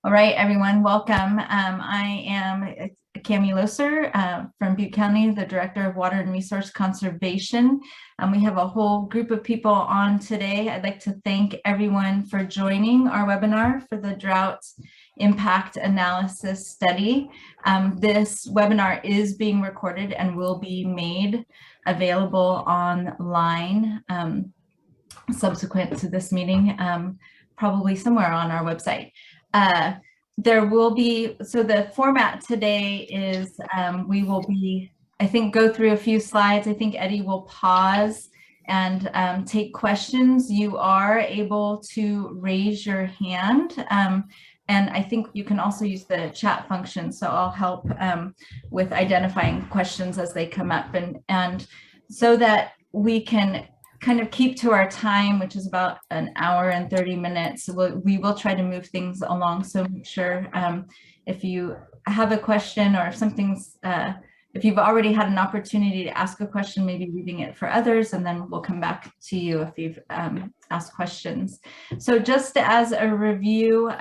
All right, everyone, welcome. I am Cami Loser from Butte County, the Director of Water and Resource Conservation. We have a whole group of people on today. I'd like to thank everyone for joining our webinar for the Drought Impact Analysis Study. This webinar is being recorded and will be made available online subsequent to this meeting, probably somewhere on our website. There will be, so the format today is we will be, I think, go through a few slides. I think Eddie will pause and take questions. You are able to raise your hand. And I think you can also use the chat function. So I'll help with identifying questions as they come up, and so that we can kind of keep to our time, which is about an hour and 30 minutes. We will try to move things along. So make sure if you have a question or if something's, if you've already had an opportunity to ask a question, maybe leaving it for others, and then we'll come back to you if you've asked questions. So just as a review,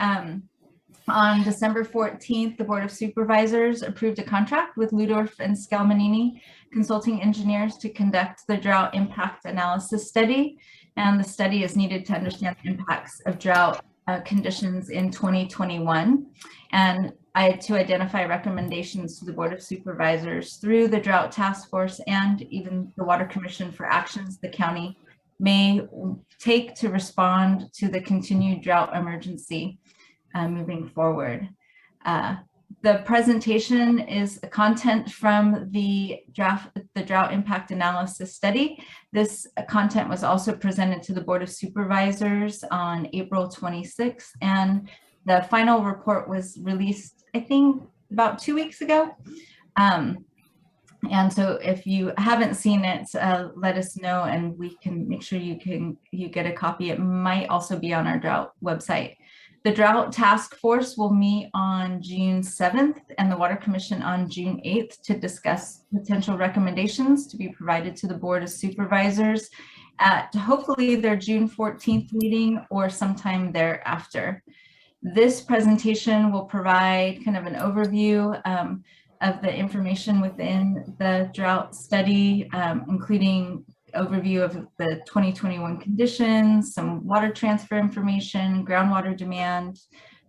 on December 14th, the Board of Supervisors approved a contract with Ludorf and Scalmanini Consulting Engineers to conduct the Drought Impact Analysis Study. And the study is needed to understand the impacts of drought conditions in 2021 and to identify recommendations to the Board of Supervisors through the Drought Task Force and even the Water Commission for actions the county may take to respond to the continued drought emergency. Moving forward. The presentation is content from the Drought Impact Analysis Study. This content was also presented to the Board of Supervisors on April 26th, and the final report was released, I think, about 2 weeks ago. And so if you haven't seen it, let us know and we can make sure you get a copy. It might also be on our Drought website. The Drought Task Force will meet on June 7th and the Water Commission on June 8th to discuss potential recommendations to be provided to the Board of Supervisors at hopefully their June 14th meeting or sometime thereafter. This presentation will provide kind of an overview of the information within the drought study, including overview of the 2021 conditions, some water transfer information, groundwater demand,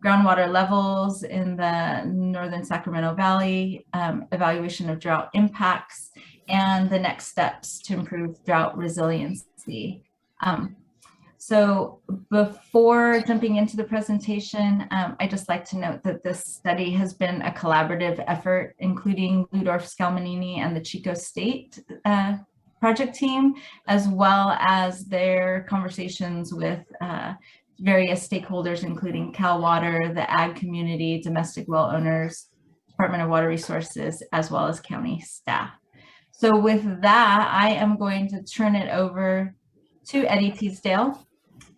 groundwater levels in the northern Sacramento Valley, evaluation of drought impacts, and the next steps to improve drought resiliency. So before jumping into the presentation, I'd just like to note that this study has been a collaborative effort, including Ludorf, Scalmanini, and the Chico State project team, as well as their conversations with various stakeholders, including Cal Water, the ag community, domestic well owners, Department of Water Resources, as well as county staff. So with that, I am going to turn it over to Eddie Teasdale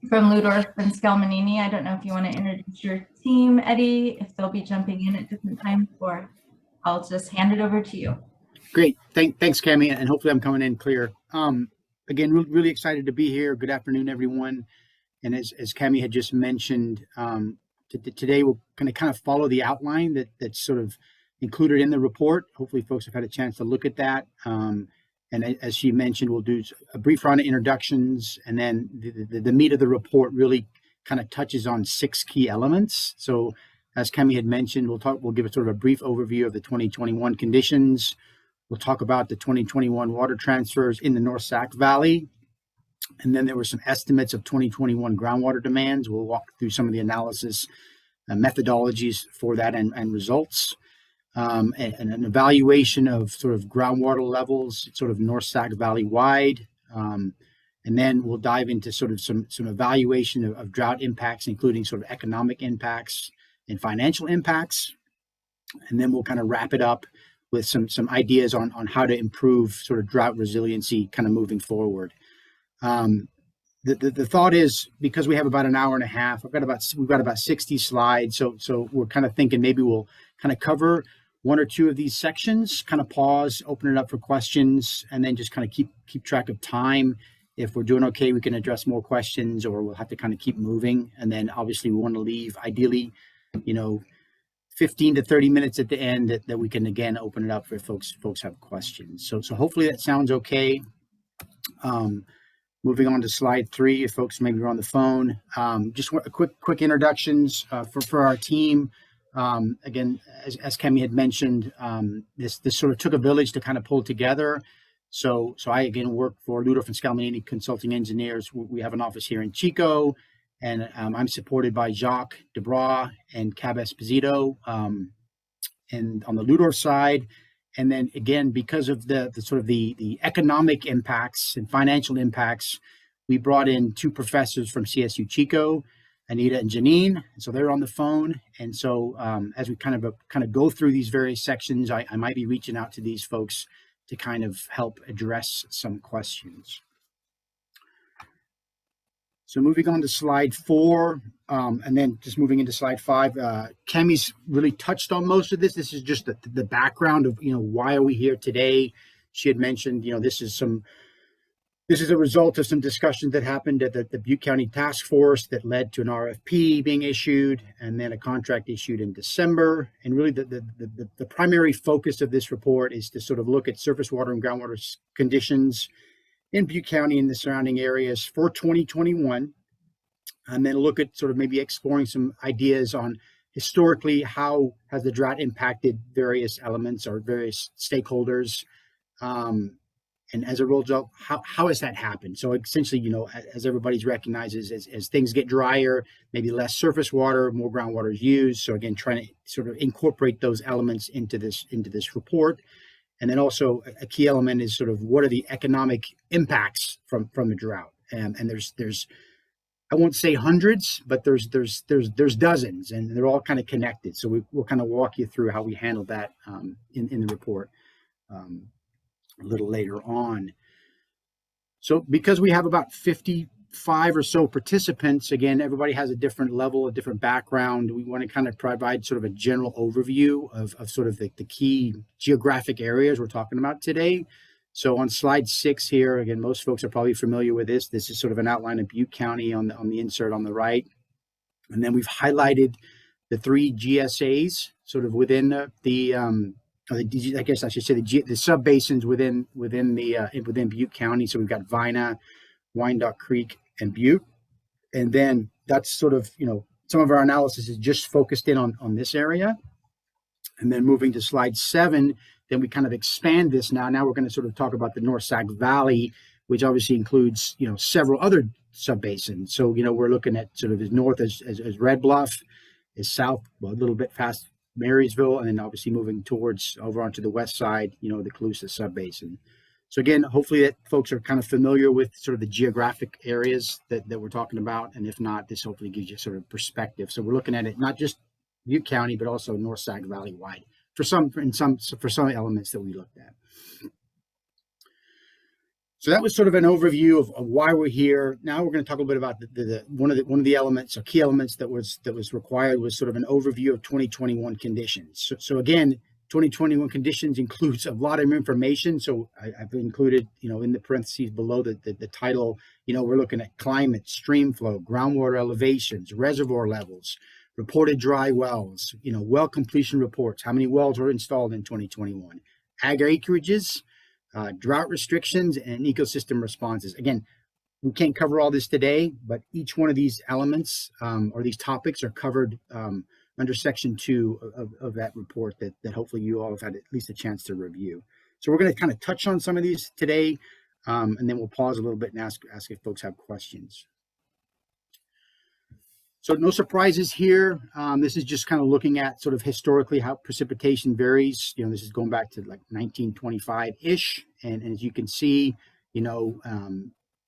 from Ludorf and Scalmanini. I don't know if you want to introduce your team, Eddie, if they'll be jumping in at different times, or I'll just hand it over to you. Great. Thanks, Cami, and hopefully I'm coming in clear. Again, really excited to be here. Good afternoon, everyone. And as Cami had just mentioned, today we're going to kind of follow the outline that's sort of included in the report. Hopefully folks have had a chance to look at that. And as she mentioned, we'll do a brief round of introductions, and then the meat of the report really kind of touches on 6 key elements. So as Cami had mentioned, we'll give a sort of a brief overview of the 2021 conditions. We'll talk about the 2021 water transfers in the North Sac Valley. And then there were some estimates of 2021 groundwater demands. We'll walk through some of the analysis methodologies for that and results. And an evaluation of sort of groundwater levels, sort of North Sac Valley wide. And then we'll dive into sort of some evaluation of drought impacts, including sort of economic impacts and financial impacts. And then we'll kind of wrap it up with some ideas on how to improve sort of drought resiliency kind of moving forward. The thought is, because we have about an hour and a half, we've got about 60 slides. So we're kind of thinking maybe we'll kind of cover 1 or 2 of these sections, kind of pause, open it up for questions, and then just kind of keep track of time. If we're doing okay, we can address more questions, or we'll have to kind of keep moving. And then obviously we want to leave ideally you know, 15 to 30 minutes at the end that we can again open it up for folks have questions. So hopefully that sounds okay. Moving on to slide 3, if folks maybe are on the phone, just a quick introductions for our team. Again, as Kemi had mentioned, this sort of took a village to kind of pull together. So I again work for Ludolf and Scalmanini Consulting Engineers. We have an office here in Chico, and I'm supported by Jacques Debras and Cab Esposito, and on the Ludolf side. And then again, because of the sort of the economic impacts and financial impacts, we brought in 2 professors from CSU Chico, Anita and Janine. So they're on the phone. And so as we kind of go through these various sections, I might be reaching out to these folks to kind of help address some questions. So moving on to slide 4, and then just moving into slide 5, Kemi's really touched on most of this. This is just the background of, why are we here today? She had mentioned, this is a result of some discussions that happened at the Butte County Task Force that led to an RFP being issued and then a contract issued in December. And really the primary focus of this report is to sort of look at surface water and groundwater conditions in Butte County and the surrounding areas for 2021, and then look at sort of maybe exploring some ideas on historically how has the drought impacted various elements or various stakeholders, and as a result, how has that happened? So essentially, as everybody's recognizes, as things get drier, maybe less surface water, more groundwater is used. So again, trying to sort of incorporate those elements into this report. And then also a key element is sort of what are the economic impacts from the drought? And there's I won't say hundreds, but there's dozens, and they're all kind of connected. So we'll kind of walk you through how we handle that in the report a little later on. So because we have about 55 or so participants, again, everybody has a different level, a different background. We want to kind of provide sort of a general overview of sort of the key geographic areas we're talking about today. So on slide 6 here, again, most folks are probably familiar with this. This is sort of an outline of Butte County on the insert on the right. And then we've highlighted the 3 GSAs sort of within I guess I should say the sub-basins within Butte County. So we've got Vina, Wyandotte Creek, and Butte. And then that's sort of, some of our analysis is just focused in on this area. And then moving to slide 7, then we kind of expand this now. Now we're going to sort of talk about the North Sac Valley, which obviously includes, several other subbasins. So, we're looking at sort of as north as Red Bluff, as south, well, a little bit past Marysville, and then obviously moving towards over onto the west side, the Calusa subbasin. So again, hopefully that folks are kind of familiar with sort of the geographic areas that we're talking about. And if not, this hopefully gives you sort of perspective. So we're looking at it not just Butte County, but also North Sac Valley wide for some elements that we looked at. So that was sort of an overview of why we're here. Now we're going to talk a little bit about one of the elements or key elements that was required was sort of an overview of 2021 conditions. So again, 2021 conditions includes a lot of information. So I've included, in the parentheses below the title, we're looking at climate, stream flow, groundwater elevations, reservoir levels, reported dry wells, well completion reports, how many wells were installed in 2021, ag acreages, drought restrictions, and ecosystem responses. Again, we can't cover all this today, but each one of these elements or these topics are covered under section 2 of that report that hopefully you all have had at least a chance to review. So we're going to kind of touch on some of these today, and then we'll pause a little bit and ask if folks have questions. So no surprises here. This is just kind of looking at sort of historically how precipitation varies. This is going back to like 1925-ish. And as you can see,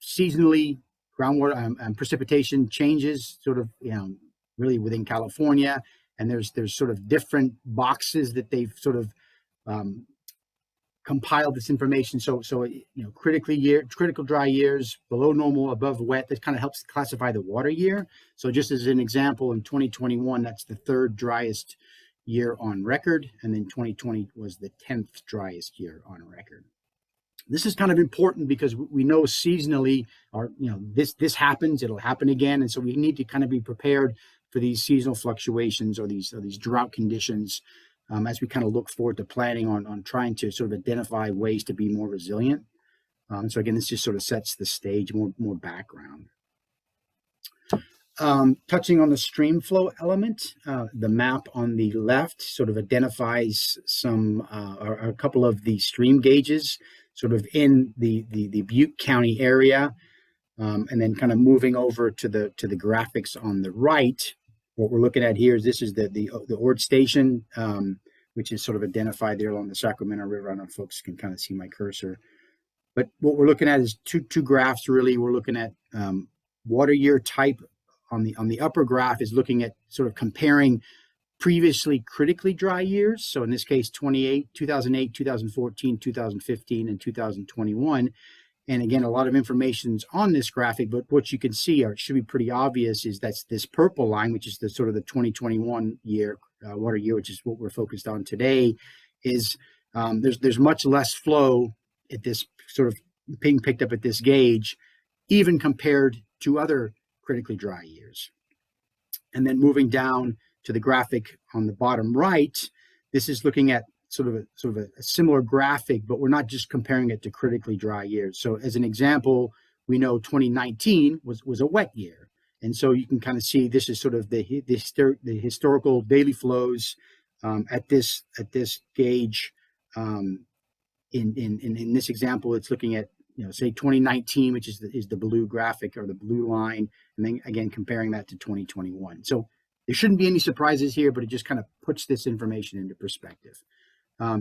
seasonally groundwater and precipitation changes sort of, really within California. And there's sort of different boxes that they've sort of compiled this information. So critical dry years, below normal, above wet, that kind of helps classify the water year. So just as an example, in 2021, that's the 3rd driest year on record. And then 2020 was the 10th driest year on record. This is kind of important because we know seasonally, or this happens, it'll happen again. And so we need to kind of be prepared for these seasonal fluctuations or these drought conditions, as we kind of look forward to planning on trying to sort of identify ways to be more resilient. So again, this just sort of sets the stage, more background. Touching on the stream flow element, the map on the left sort of identifies some a couple of the stream gauges sort of in the Butte County area, and then kind of moving over to the graphics on the right. What we're looking at here is this is the Ord Station, which is sort of identified there along the Sacramento River. I don't know if folks can kind of see my cursor, but what we're looking at is two graphs really. We're looking at water year type. On the upper graph is looking at sort of comparing previously critically dry years. So in this case, 2008, 2014, 2015, and 2021. And again, a lot of information is on this graphic, but what you can see, or it should be pretty obvious, is that's this purple line, which is the sort of the 2021 year, water year, which is what we're focused on today, is there's much less flow at this sort of being picked up at this gauge, even compared to other critically dry years. And then moving down to the graphic on the bottom right, this is looking at sort of a similar graphic, but we're not just comparing it to critically dry years. So as an example, we know 2019 was a wet year. And so you can kind of see this is sort of the historical daily flows at this gauge. In this example, it's looking at, say 2019, which is the blue graphic or the blue line, and then again comparing that to 2021. So there shouldn't be any surprises here, but it just kind of puts this information into perspective.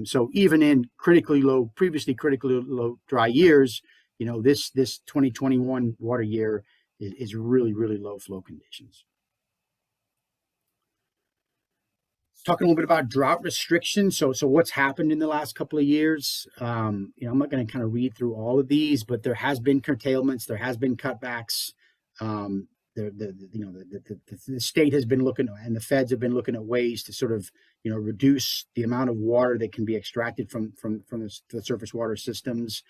So even in previously critically low dry years, this 2021 water year is really, really low flow conditions. Talking a little bit about drought restrictions. So what's happened in the last couple of years? I'm not going to kind of read through all of these, but there has been curtailments, there has been cutbacks. The state has been looking, and the feds have been looking at ways to sort of reduce the amount of water that can be extracted from the surface water systems,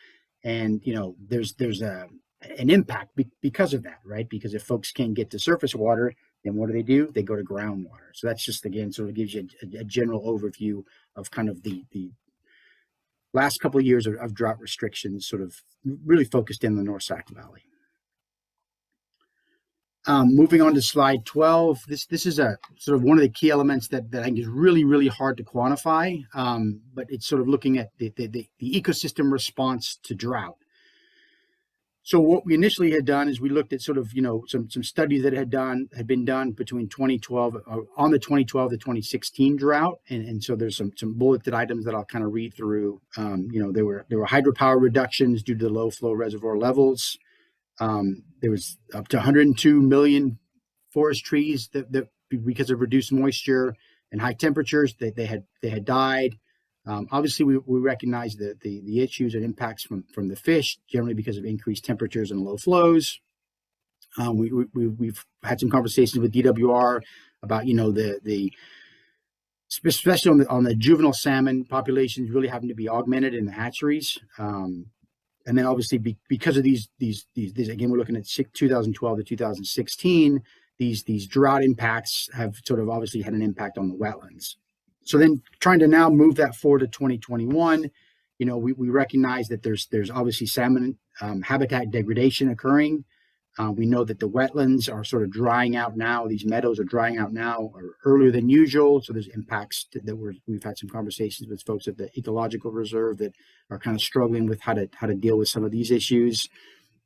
and there's an impact because of that, right? Because if folks can't get to surface water, then what do? They go to groundwater. So that's just, again, sort of gives you a general overview of kind of the last couple of years of drought restrictions, sort of really focused in the North Sac Valley. Moving on to slide 12, this is a sort of one of the key elements that I think is really, really hard to quantify, but it's sort of looking at the ecosystem response to drought. So what we initially had done is we looked at sort of, some studies that had been done between 2012 on the 2012 to 2016 drought. And so there's some bulleted items that I'll kind of read through. There were hydropower reductions due to the low flow reservoir levels. There was up to 102 million forest trees that because of reduced moisture and high temperatures, they had died. Obviously, we recognize the issues and impacts from the fish, generally because of increased temperatures and low flows. We've had some conversations with DWR about especially on the juvenile salmon populations really having to be augmented in the hatcheries. And then obviously because of these again, we're looking at 2012 to 2016. These drought impacts have sort of obviously had an impact on the wetlands. So then trying to now move that forward to 2021, we recognize that there's obviously salmon habitat degradation occurring. We know that the wetlands are sort of drying out now. These meadows are drying out now or earlier than usual. So there's impacts we've had some conversations with folks at the Ecological Reserve that are kind of struggling with how to deal with some of these issues.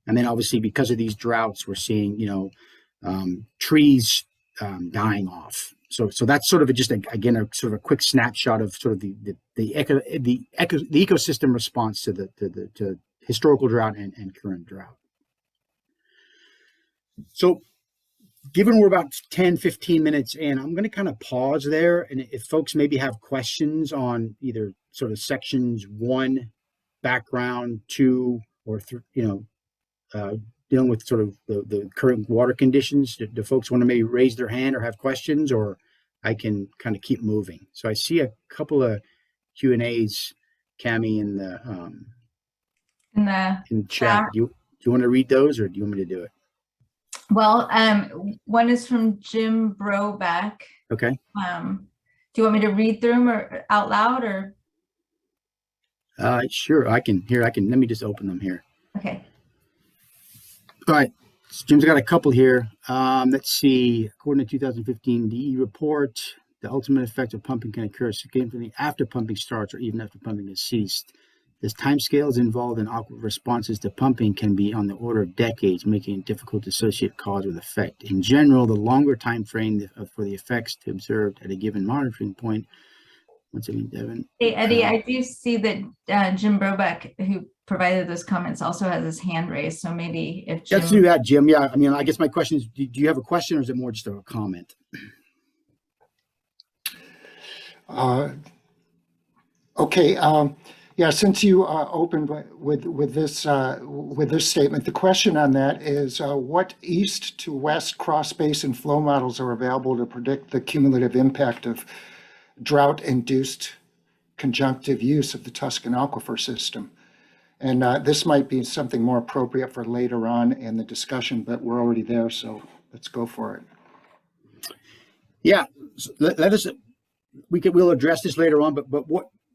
And then obviously because of these droughts, we're seeing, trees dying off. So that's sort of just a sort of a quick snapshot of sort of the ecosystem response to the historical drought and current drought. So given we're about 10, 15 minutes in, I'm going to kind of pause there. And if folks maybe have questions on either sort of sections 1, background, 2, or dealing with sort of the current water conditions, do folks want to maybe raise their hand or have questions, or I can kind of keep moving? So I see a couple of Q&As, Cami, in the chat. Do you want to read those, or do you want me to do it? Well, one is from Jim Broback. Okay. Do you want me to read through them or out loud or? Sure. Let me just open them here. Okay. All right. So Jim's got a couple here. Let's see. According to 2015 DE report, the ultimate effect of pumping can occur significantly after pumping starts or even after pumping has ceased. As timescales involved in awkward responses to pumping can be on the order of decades, making it difficult to associate cause with effect. In general, the longer time frame for the effects to observed at a given monitoring point. Once again, Devin. Hey, Eddie, I do see that Jim Broback, who provided those comments, also has his hand raised. So maybe if Jim... Let's do that, Jim. Yeah, I mean, I guess my question is, do you have a question or is it more just a comment? Okay. Yeah, since you opened with this statement, the question on that is what east to west cross basin flow models are available to predict the cumulative impact of drought-induced conjunctive use of the Tuscan aquifer system? And this might be something more appropriate for later on in the discussion, but we're already there, so let's go for it. Yeah, so we'll address this later on, but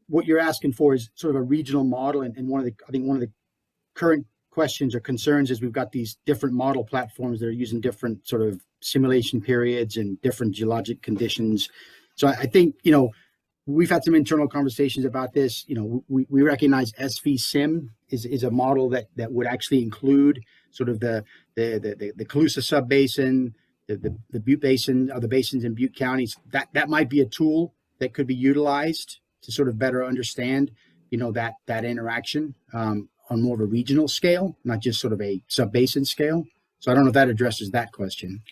what you're asking for is sort of a regional model, and one of the current questions or concerns is we've got these different model platforms that are using different sort of simulation periods and different geologic conditions. So I think, we've had some internal conversations about this. We recognize SV-SIM is a model that would actually include sort of the Colusa sub-basin, the Butte Basin, or the basins in Butte counties. That might be a tool that could be utilized to sort of better understand, that interaction on more of a regional scale, not just sort of a sub-basin scale. So I don't know if that addresses that question.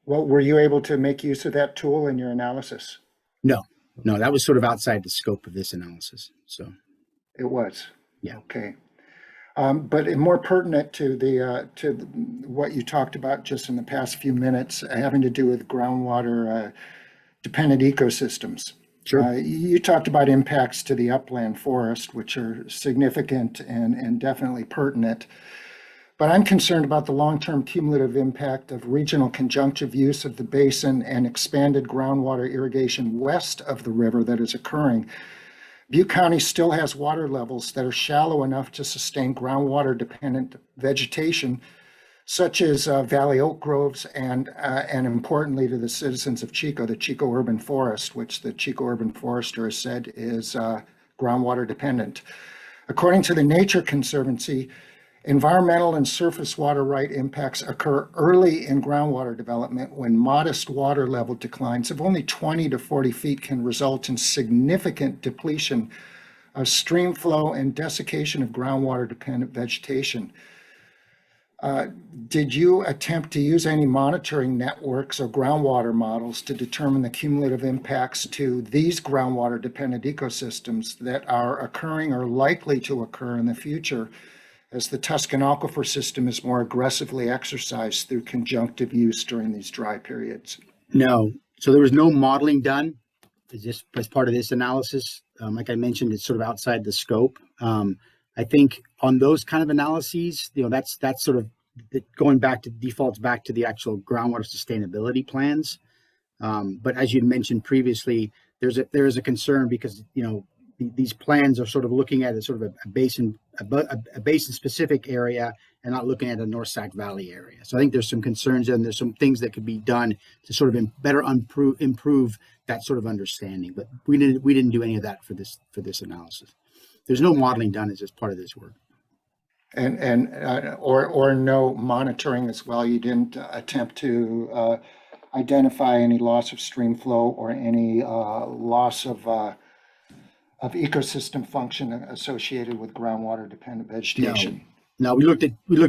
Well, were you able to make use of that tool in your analysis? No, that was sort of outside the scope of this analysis. So it was. Yeah. Okay. But more pertinent to what you talked about just in the past few minutes, having to do with groundwater dependent ecosystems. Sure. You talked about impacts to the upland forest, which are significant and definitely pertinent. But I'm concerned about the long-term cumulative impact of regional conjunctive use of the basin and expanded groundwater irrigation west of the river that is occurring. Butte County still has water levels that are shallow enough to sustain groundwater-dependent vegetation, such as valley oak groves and importantly to the citizens of Chico, the Chico Urban Forest, which the Chico Urban Forester has said is groundwater dependent. According to the Nature Conservancy, environmental and surface water right impacts occur early in groundwater development when modest water level declines of only 20 to 40 feet can result in significant depletion of stream flow and desiccation of groundwater dependent vegetation. Did you attempt to use any monitoring networks or groundwater models to determine the cumulative impacts to these groundwater dependent ecosystems that are occurring or likely to occur in the future as the Tuscan aquifer system is more aggressively exercised through conjunctive use during these dry periods? No. So there was no modeling done as part of this analysis. Like I mentioned, it's sort of outside the scope. I think on those kind of analyses, that's sort of defaults back to the actual groundwater sustainability plans. But as you mentioned previously, there is a concern because these plans are sort of looking at a sort of a basin specific area and not looking at a North Sac Valley area. So I think there's some concerns and there's some things that could be done to sort of better improve that sort of understanding. But we didn't do any of that for this analysis. There's no modeling done as part of this work. Or no monitoring as well. You didn't attempt to identify any loss of stream flow or any loss of ecosystem function associated with groundwater dependent vegetation. No, we looked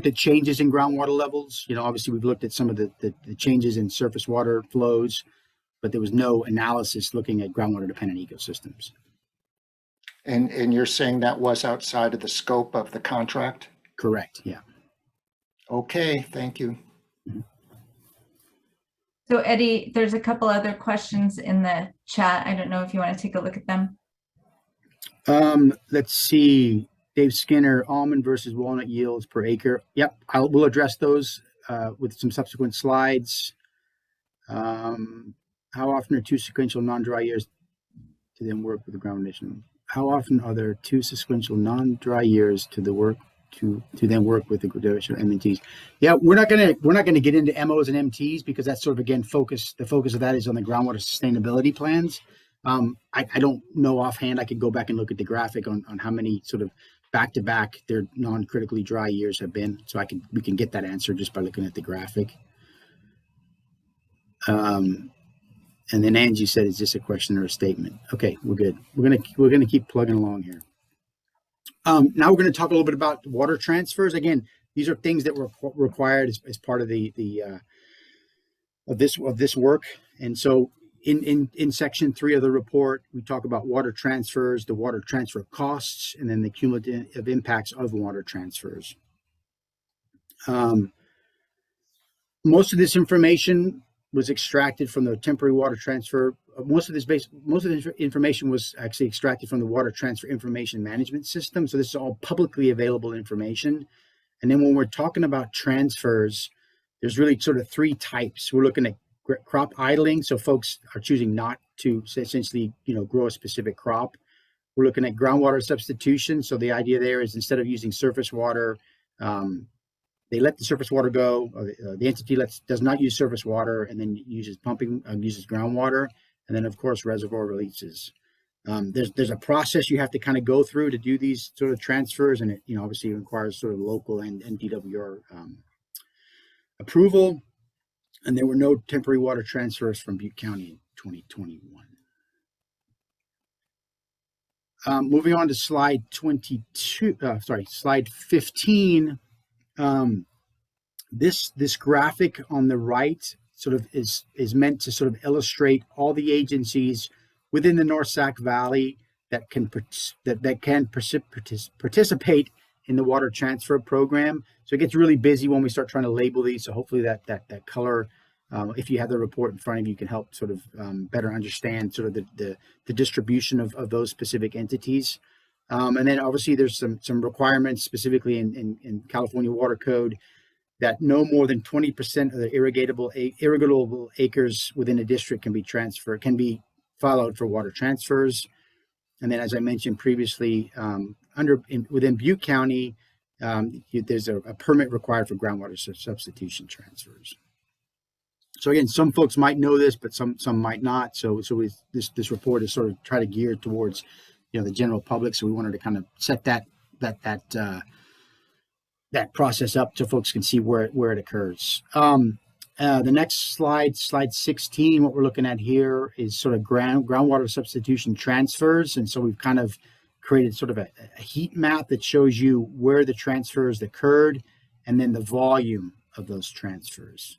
at changes in groundwater levels. Obviously we've looked at some of the changes in surface water flows, but there was no analysis looking at groundwater dependent ecosystems. And you're saying that was outside of the scope of the contract? Correct. Yeah. Okay, thank you. So Eddie, there's a couple other questions in the chat. I don't know if you want to take a look at them. Let's see. Dave Skinner, almond versus walnut yields per acre. Yep, we'll address those with some subsequent slides. How often are two sequential non-dry years to then work with the ground condition? How often are there two sequential non-dry years to then work with the traditional M&Ts? Yeah, we're not gonna get into MOs and MTs because that's sort of again the focus of that is on the groundwater sustainability plans. I don't know offhand. I could go back and look at the graphic on how many sort of back-to-back their non-critically dry years have been. So we can get that answer just by looking at the graphic. And then Angie said, "Is this a question or a statement?" Okay, we're good. We're gonna keep plugging along here. Now we're going to talk a little bit about water transfers. Again, these are things that were required as part of of this work. And so in section 3 of the report, we talk about water transfers, the water transfer costs, and then the cumulative impacts of water transfers. Most of this information was extracted from the temporary water transfer. Most of this information was actually extracted from the water transfer information management system. So this is all publicly available information. And then when we're talking about transfers, there's really sort of 3 types. We're looking at crop idling. So folks are choosing not to essentially, grow a specific crop. We're looking at groundwater substitution. So the idea there is instead of using surface water, they let the surface water go. The entity does not use surface water and then uses groundwater. And then, of course, reservoir releases. There's a process you have to kind of go through to do these sort of transfers, and it obviously requires sort of local and DWR approval. And there were no temporary water transfers from Butte County in 2021. Moving on to slide 15. This graphic on the right sort of is meant to sort of illustrate all the agencies within the North Sac Valley that can participate in the water transfer program. So it gets really busy when we start trying to label these. So hopefully that color, if you have the report in front of you, can help sort of better understand sort of the distribution of those specific entities. And then obviously there's some requirements specifically in California Water Code that no more than 20% of the irrigable acres within a district can be followed for water transfers. And then, as I mentioned previously, within Butte County, there's a permit required for groundwater substitution transfers. So again, some folks might know this, but some might not. So this report is sort of try to gear towards the general public. So we wanted to kind of set that process up so folks can see where it occurs. The next slide 16, what we're looking at here is sort of groundwater substitution transfers. And so we've kind of created sort of a heat map that shows you where the transfers occurred and then the volume of those transfers.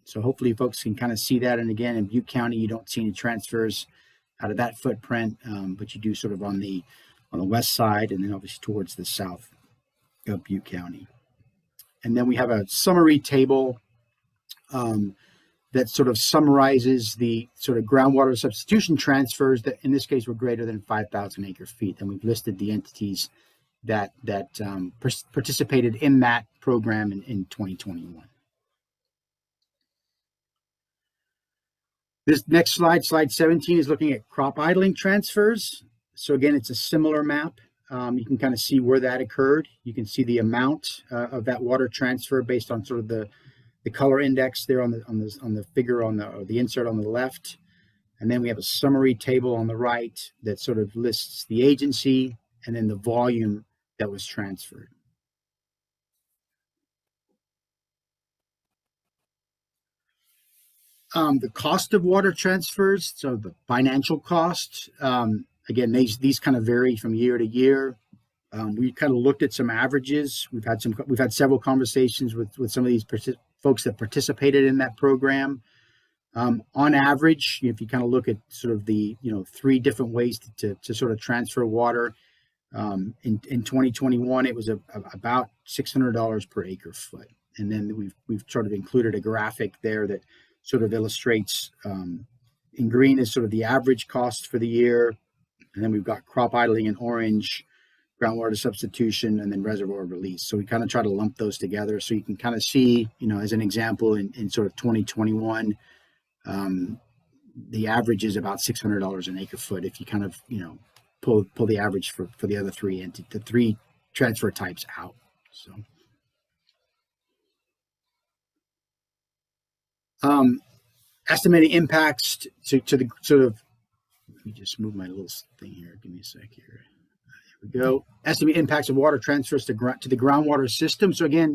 So hopefully folks can kind of see that. And again, in Butte County, you don't see any transfers out of that footprint, but you do sort of on the west side and then obviously towards the south of Butte County. And then we have a summary table that sort of summarizes the sort of groundwater substitution transfers that in this case were greater than 5,000 acre feet. And we've listed the entities that participated in that program in 2021. This next slide 17, is looking at crop idling transfers. So again, it's a similar map. You can kind of see where that occurred. You can see the amount of that water transfer based on sort of the color index there on the figure or the insert on the left. And then we have a summary table on the right that sort of lists the agency and then the volume that was transferred. The cost of water transfers, so the financial cost, again, these kind of vary from year to year. We kind of looked at some averages. We've had several conversations with some of these folks that participated in that program. On average, if you kind of look at sort of the 3 different ways to sort of transfer water, in 2021 it was about $600 per acre foot. And then we've sort of included a graphic there that sort of illustrates in green is sort of the average cost for the year. And then we've got crop idling in orange groundwater substitution, and then reservoir release. So we kind of try to lump those together so you can kind of see, as an example, in sort of 2021, the average is about $600 an acre foot if you kind of, pull the average for the other the three transfer types out. So estimating impacts to the sort of, let me just move my little thing here. Give me a sec here. There we go. Estimate impacts of water transfers to the groundwater system. So again,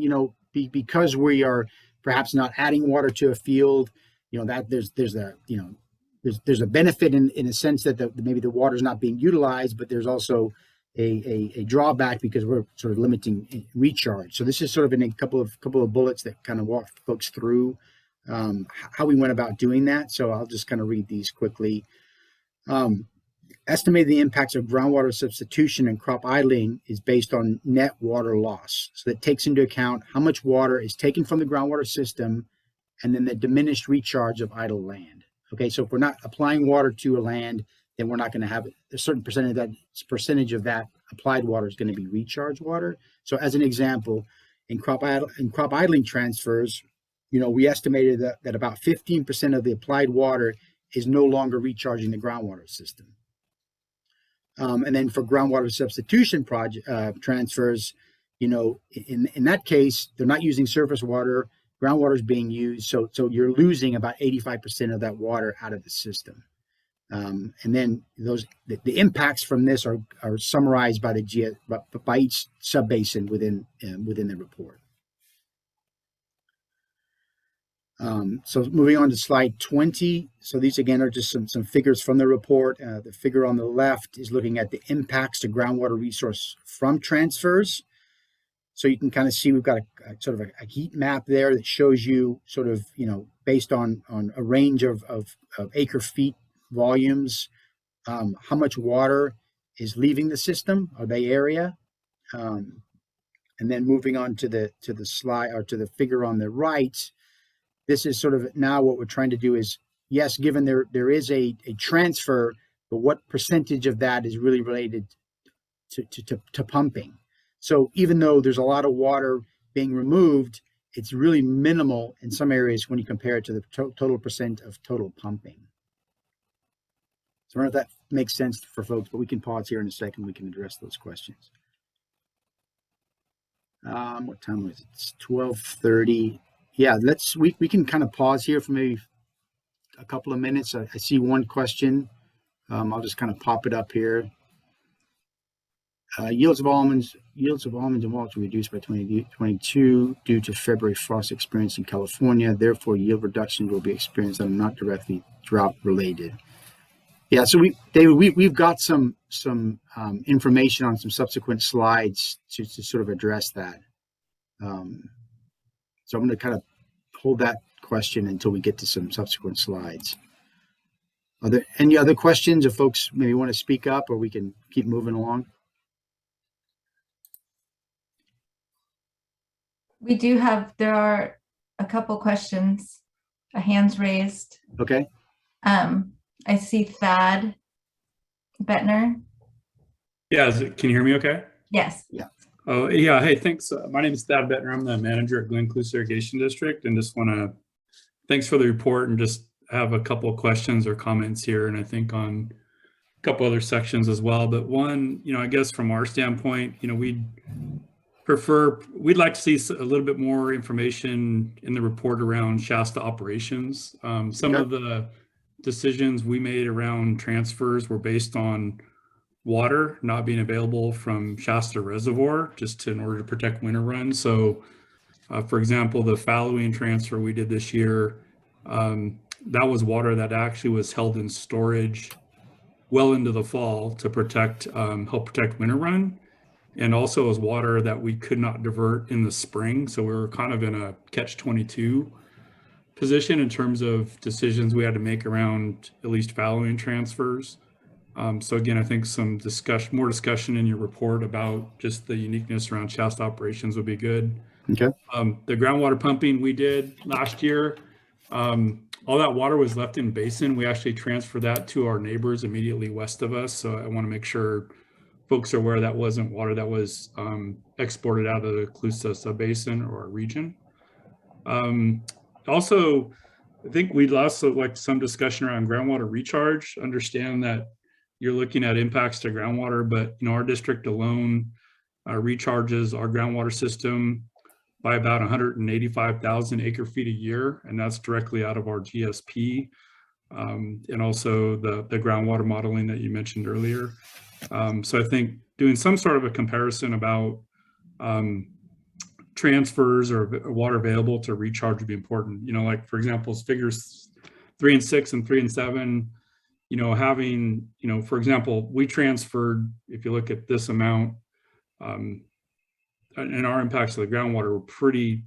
because we are perhaps not adding water to a field, that there's a benefit in a sense that maybe the water is not being utilized, but there's also a drawback because we're sort of limiting recharge. So this is sort of in a couple of bullets that kind of walk folks through how we went about doing that. So I'll just kind of read these quickly. Estimating the impacts of groundwater substitution and crop idling is based on net water loss. So that takes into account how much water is taken from the groundwater system and then the diminished recharge of idle land. Okay, so if we're not applying water to a land, then we're not going to have a certain percentage of that applied water is going to be recharge water. So as an example, in crop idling transfers, we estimated that about 15% of the applied water is no longer recharging the groundwater system. And then for groundwater substitution transfers, in that case, they're not using surface water. Groundwater is being used, so you're losing about 85% of that water out of the system. And then the impacts from this are summarized by each subbasin within the report. So moving on to slide 20. So these again are just some figures from the report. The figure on the left is looking at the impacts to groundwater resource from transfers. So you can kind of see we've got a sort of a heat map there that shows you sort of, based on a range of acre feet volumes, how much water is leaving the system or the area. And then moving on to the slide or to the figure on the right, this is sort of now what we're trying to do is, yes, given there is a transfer, but what percentage of that is really related to pumping? So even though there's a lot of water being removed, it's really minimal in some areas when you compare it to the total percent of total pumping. So I don't know if that makes sense for folks, but we can pause here in a second. We can address those questions. What time was it? It's 12:30. Yeah, we can kind of pause here for maybe a couple of minutes. I see one question. I'll just kind of pop it up here. Yields of almonds and walnuts were reduced by 2022 due to February frost experience in California. Therefore, yield reductions will be experienced that are not directly drought related. Yeah, so we've got some information on some subsequent slides to sort of address that. So I'm going to kind of hold that question until we get to some subsequent slides. Are there any other questions if folks maybe want to speak up, or we can keep moving along? There are a couple questions, hands raised. Okay. I see Thad Bettner. Yeah, can you hear me okay? Yes. Yeah. Oh, yeah. Hey, thanks. My name is Thad Bettner. I'm the manager at Glen Cluse Irrigation District, and just want to thanks for the report and just have a couple of questions or comments here, and I think on a couple other sections as well. But one, I guess from our standpoint, we'd like to see a little bit more information in the report around Shasta operations. Some of the decisions we made around transfers were based on water not being available from Shasta Reservoir, in order to protect winter runs. So, for example, the fallowing transfer we did this year, that was water that actually was held in storage well into the fall to help protect winter run. And also as water that we could not divert in the spring. So we were kind of in a catch-22 position in terms of decisions we had to make around at least fallowing transfers. So again, I think more discussion in your report about just the uniqueness around Shasta operations would be good. Okay. The groundwater pumping we did last year, all that water was left in basin. We actually transferred that to our neighbors immediately west of us. So I want to make sure folks are aware, that wasn't water that was exported out of the Colusa subbasin or region. Also, I think we'd also like some discussion around groundwater recharge. Understand that you're looking at impacts to groundwater, but our district alone recharges our groundwater system by about 185,000 acre feet a year, and that's directly out of our GSP, and also the groundwater modeling that you mentioned earlier. So I think doing some sort of a comparison about transfers or water available to recharge would be important. Like for example, figures 3 and 6 and 3 and 7, having, for example, we transferred, if you look at this amount, and our impacts to the groundwater were pretty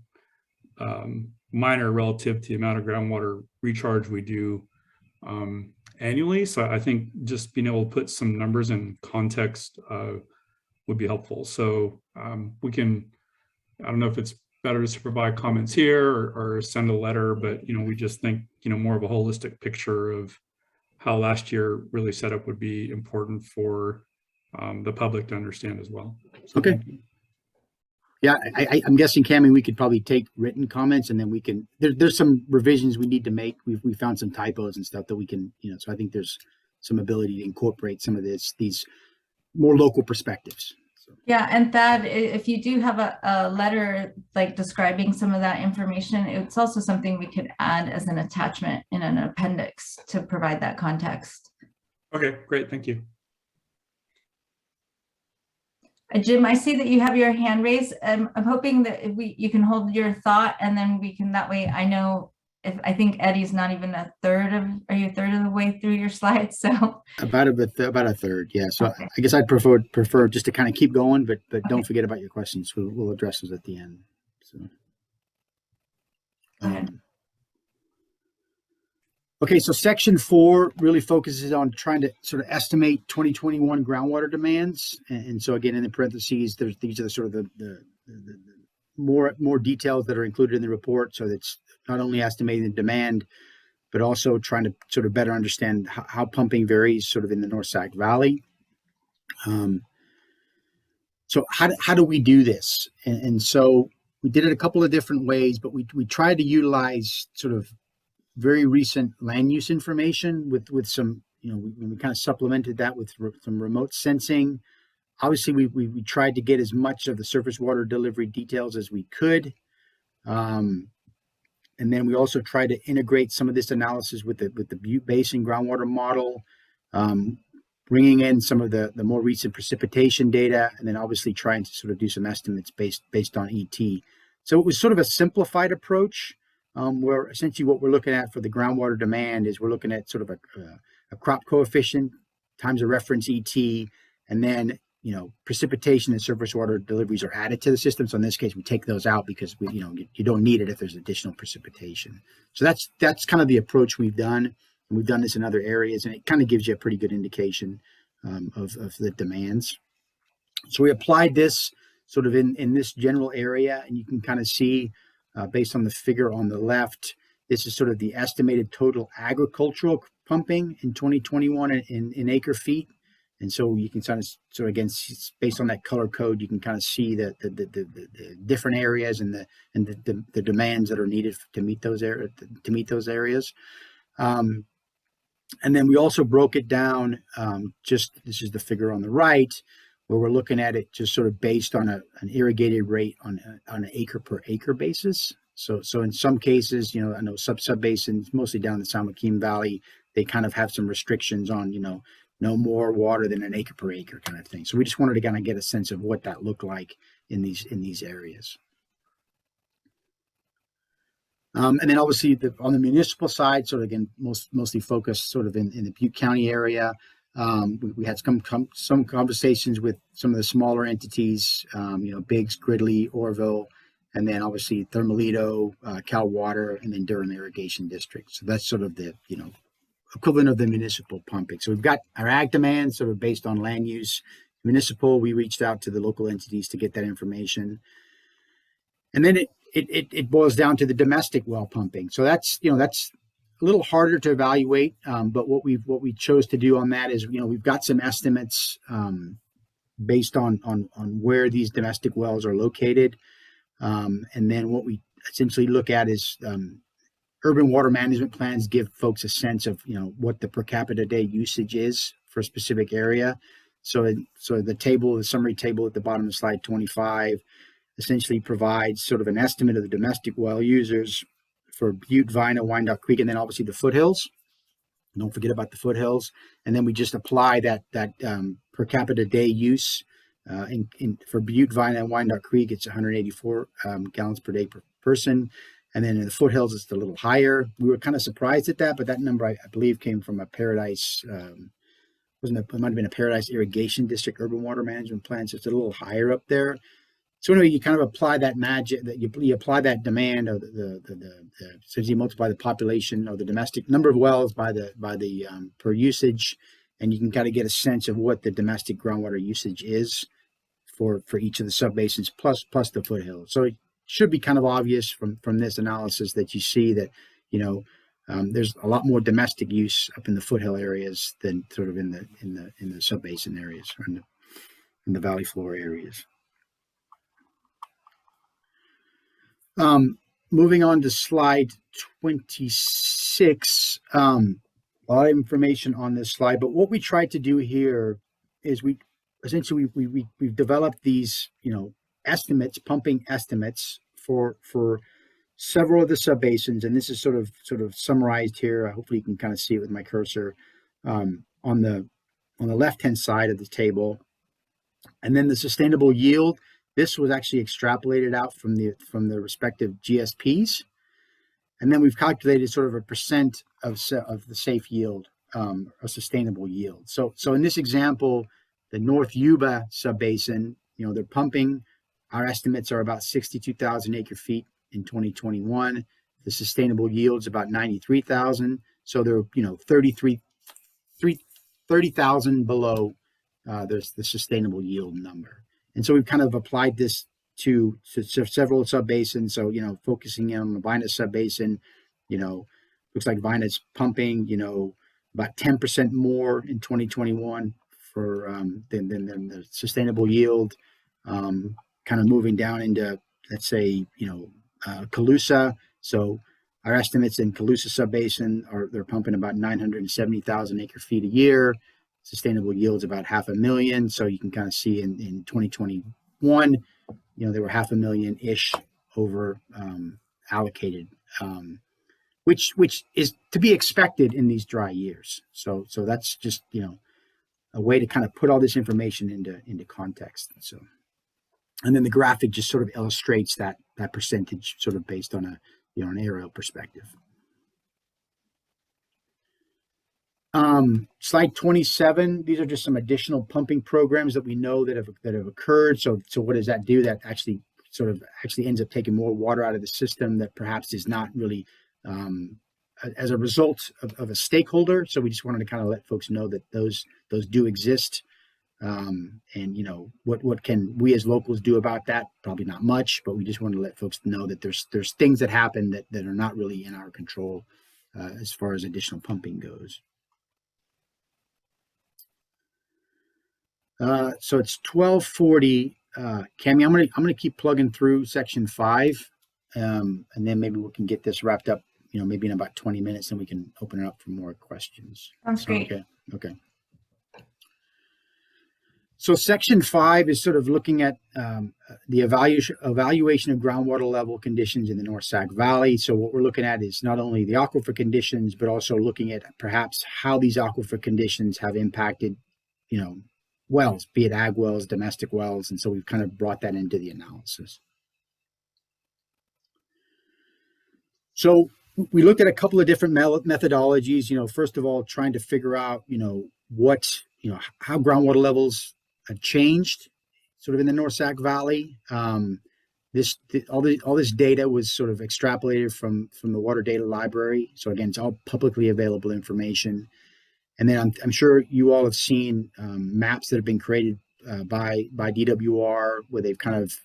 minor relative to the amount of groundwater recharge we do annually. So I think just being able to put some numbers in context would be helpful. So we can, I don't know if it's better to provide comments here or send a letter, but we just think more of a holistic picture of how last year really set up would be important for the public to understand as well. So okay. Yeah, I'm guessing, Cammie, we could probably take written comments, and then we can. There's some revisions we need to make. We found some typos and stuff that we can, So I think there's some ability to incorporate some of these more local perspectives. So. Yeah, and Thad, if you do have a letter like describing some of that information, it's also something we could add as an attachment in an appendix to provide that context. Okay, great, thank you. Jim, I see that you have your hand raised. I'm hoping that you can hold your thought, and then we can, that way I know I think Eddie's not even are you a third of the way through your slides? So about a third, yeah. So okay. I guess I'd prefer just to kind of keep going, but okay. Don't forget about your questions. We'll address those at the end. So. Go ahead. Okay, so section 4 really focuses on trying to sort of estimate 2021 groundwater demands, and so again in the parentheses, these are sort of the more details that are included in the report. So that's not only estimating the demand, but also trying to sort of better understand how pumping varies sort of in the North Sac Valley. So how do we do this? And so we did it a couple of different ways, but we tried to utilize sort of very recent land use information with some, we kind of supplemented that with some remote sensing. Obviously, we tried to get as much of the surface water delivery details as we could. And then we also tried to integrate some of this analysis with the Butte Basin groundwater model, bringing in some of the more recent precipitation data, and then obviously trying to sort of do some estimates based on ET. So it was sort of a simplified approach. Where essentially what we're looking at for the groundwater demand is we're looking at sort of a crop coefficient times a reference ET, and then precipitation and surface water deliveries are added to the system. So in this case, we take those out because you don't need it if there's additional precipitation. So that's kind of the approach we've done, and we've done this in other areas, and it kind of gives you a pretty good indication of the demands. So we applied this sort of in this general area, and you can kind of see. Based on the figure on the left, this is sort of the estimated total agricultural pumping in 2021 in acre feet. And so you can so again, based on that color code, you can kind of see the different areas and the demands that are needed to meet those areas. And then we also broke it down. This is the figure on the right, where we're looking at it just sort of based on an irrigated rate on an acre per acre basis. So in some cases, I know sub-basins, mostly down the San Joaquin Valley, they kind of have some restrictions on, no more water than an acre per acre kind of thing. So we just wanted to kind of get a sense of what that looked like in these areas. And then obviously on the municipal side, sort of again, mostly focused sort of in the Butte County area. We had some conversations with some of the smaller entities, Biggs, Gridley, Orville, and then obviously Thermalito, Cal Water, and then Durham Irrigation District. So that's sort of the equivalent of the municipal pumping. So we've got our ag demand sort of based on land use. Municipal, we reached out to the local entities to get that information, and then it boils down to the domestic well pumping. So that's a little harder to evaluate, but what we chose to do on that is, we've got some estimates based on where these domestic wells are located. And then what we essentially look at is urban water management plans give folks a sense of, what the per capita day usage is for a specific area. So the summary table at the bottom of slide 25 essentially provides sort of an estimate of the domestic well users for Butte, Vina, Wyandotte Creek, and then obviously the foothills. Don't forget about the foothills. And then we just apply that per capita day use. For Butte, Vina, and Wyandotte Creek, it's 184 gallons per day per person. And then in the foothills, it's a little higher. We were kind of surprised at that, but that number, I believe, came from a Paradise, it might have been a Paradise Irrigation District urban water management plan, so it's a little higher up there. So anyway, you kind of apply that magic, that you apply that demand, or so you multiply the population or the domestic number of wells by the per usage, and you can kind of get a sense of what the domestic groundwater usage is for each of the subbasins plus the foothills. So it should be kind of obvious from this analysis that you see that there's a lot more domestic use up in the foothill areas than sort of in the subbasin areas or in the valley floor areas. Moving on to slide 26, a lot of information on this slide, but what we tried to do here is we've developed these, estimates, pumping estimates for several of the subbasins, and this is sort of summarized here. Hopefully you can kind of see it with my cursor on the left-hand side of the table. And then the sustainable yield, this was actually extrapolated out from the respective GSPs. And then we've calculated sort of a percent of the safe yield, a sustainable yield. So in this example, the North Yuba subbasin, they're pumping, our estimates are about 62,000 acre feet in 2021. The sustainable yield is about 93,000. So they're, 30,000 below there's the sustainable yield number. And so we've kind of applied this to several subbasins. So, focusing in on the Vina subbasin, looks like Vina's pumping, about 10% more in 2021 for than the sustainable yield, kind of moving down into, let's say, Colusa. So our estimates in Colusa subbasin they're pumping about 970,000 acre feet a year. Sustainable yields about 500,000. So you can kind of see in 2021, there were 500,000-ish over allocated, which is to be expected in these dry years. So that's just a way to kind of put all this information into context. So, and then the graphic just sort of illustrates that percentage sort of based on an aerial perspective. Slide 27, these are just some additional pumping programs that we know that have occurred. So what does that do? That actually ends up taking more water out of the system that perhaps is not really as a result of a stakeholder. So we just wanted to kind of let folks know that those do exist. And what can we as locals do about that? Probably not much, but we just want to let folks know that there's things that happen that are not really in our control as far as additional pumping goes. So it's 12:40. Cami, I'm gonna keep plugging through section 5, and then maybe we can get this wrapped up. Maybe in about 20 minutes, and we can open it up for more questions. Sounds great. Okay. So section 5 is sort of looking at the evaluation of groundwater level conditions in the North Sac Valley. So what we're looking at is not only the aquifer conditions, but also looking at perhaps how these aquifer conditions have impacted, wells, be it ag wells, domestic wells. And so we've kind of brought that into the analysis. So we looked at a couple of different methodologies, first of all, trying to figure out, how groundwater levels have changed sort of in the North Sac Valley. All this data was sort of extrapolated from the Water Data Library. So again, it's all publicly available information. And then I'm sure you all have seen maps that have been created by DWR, where they've kind of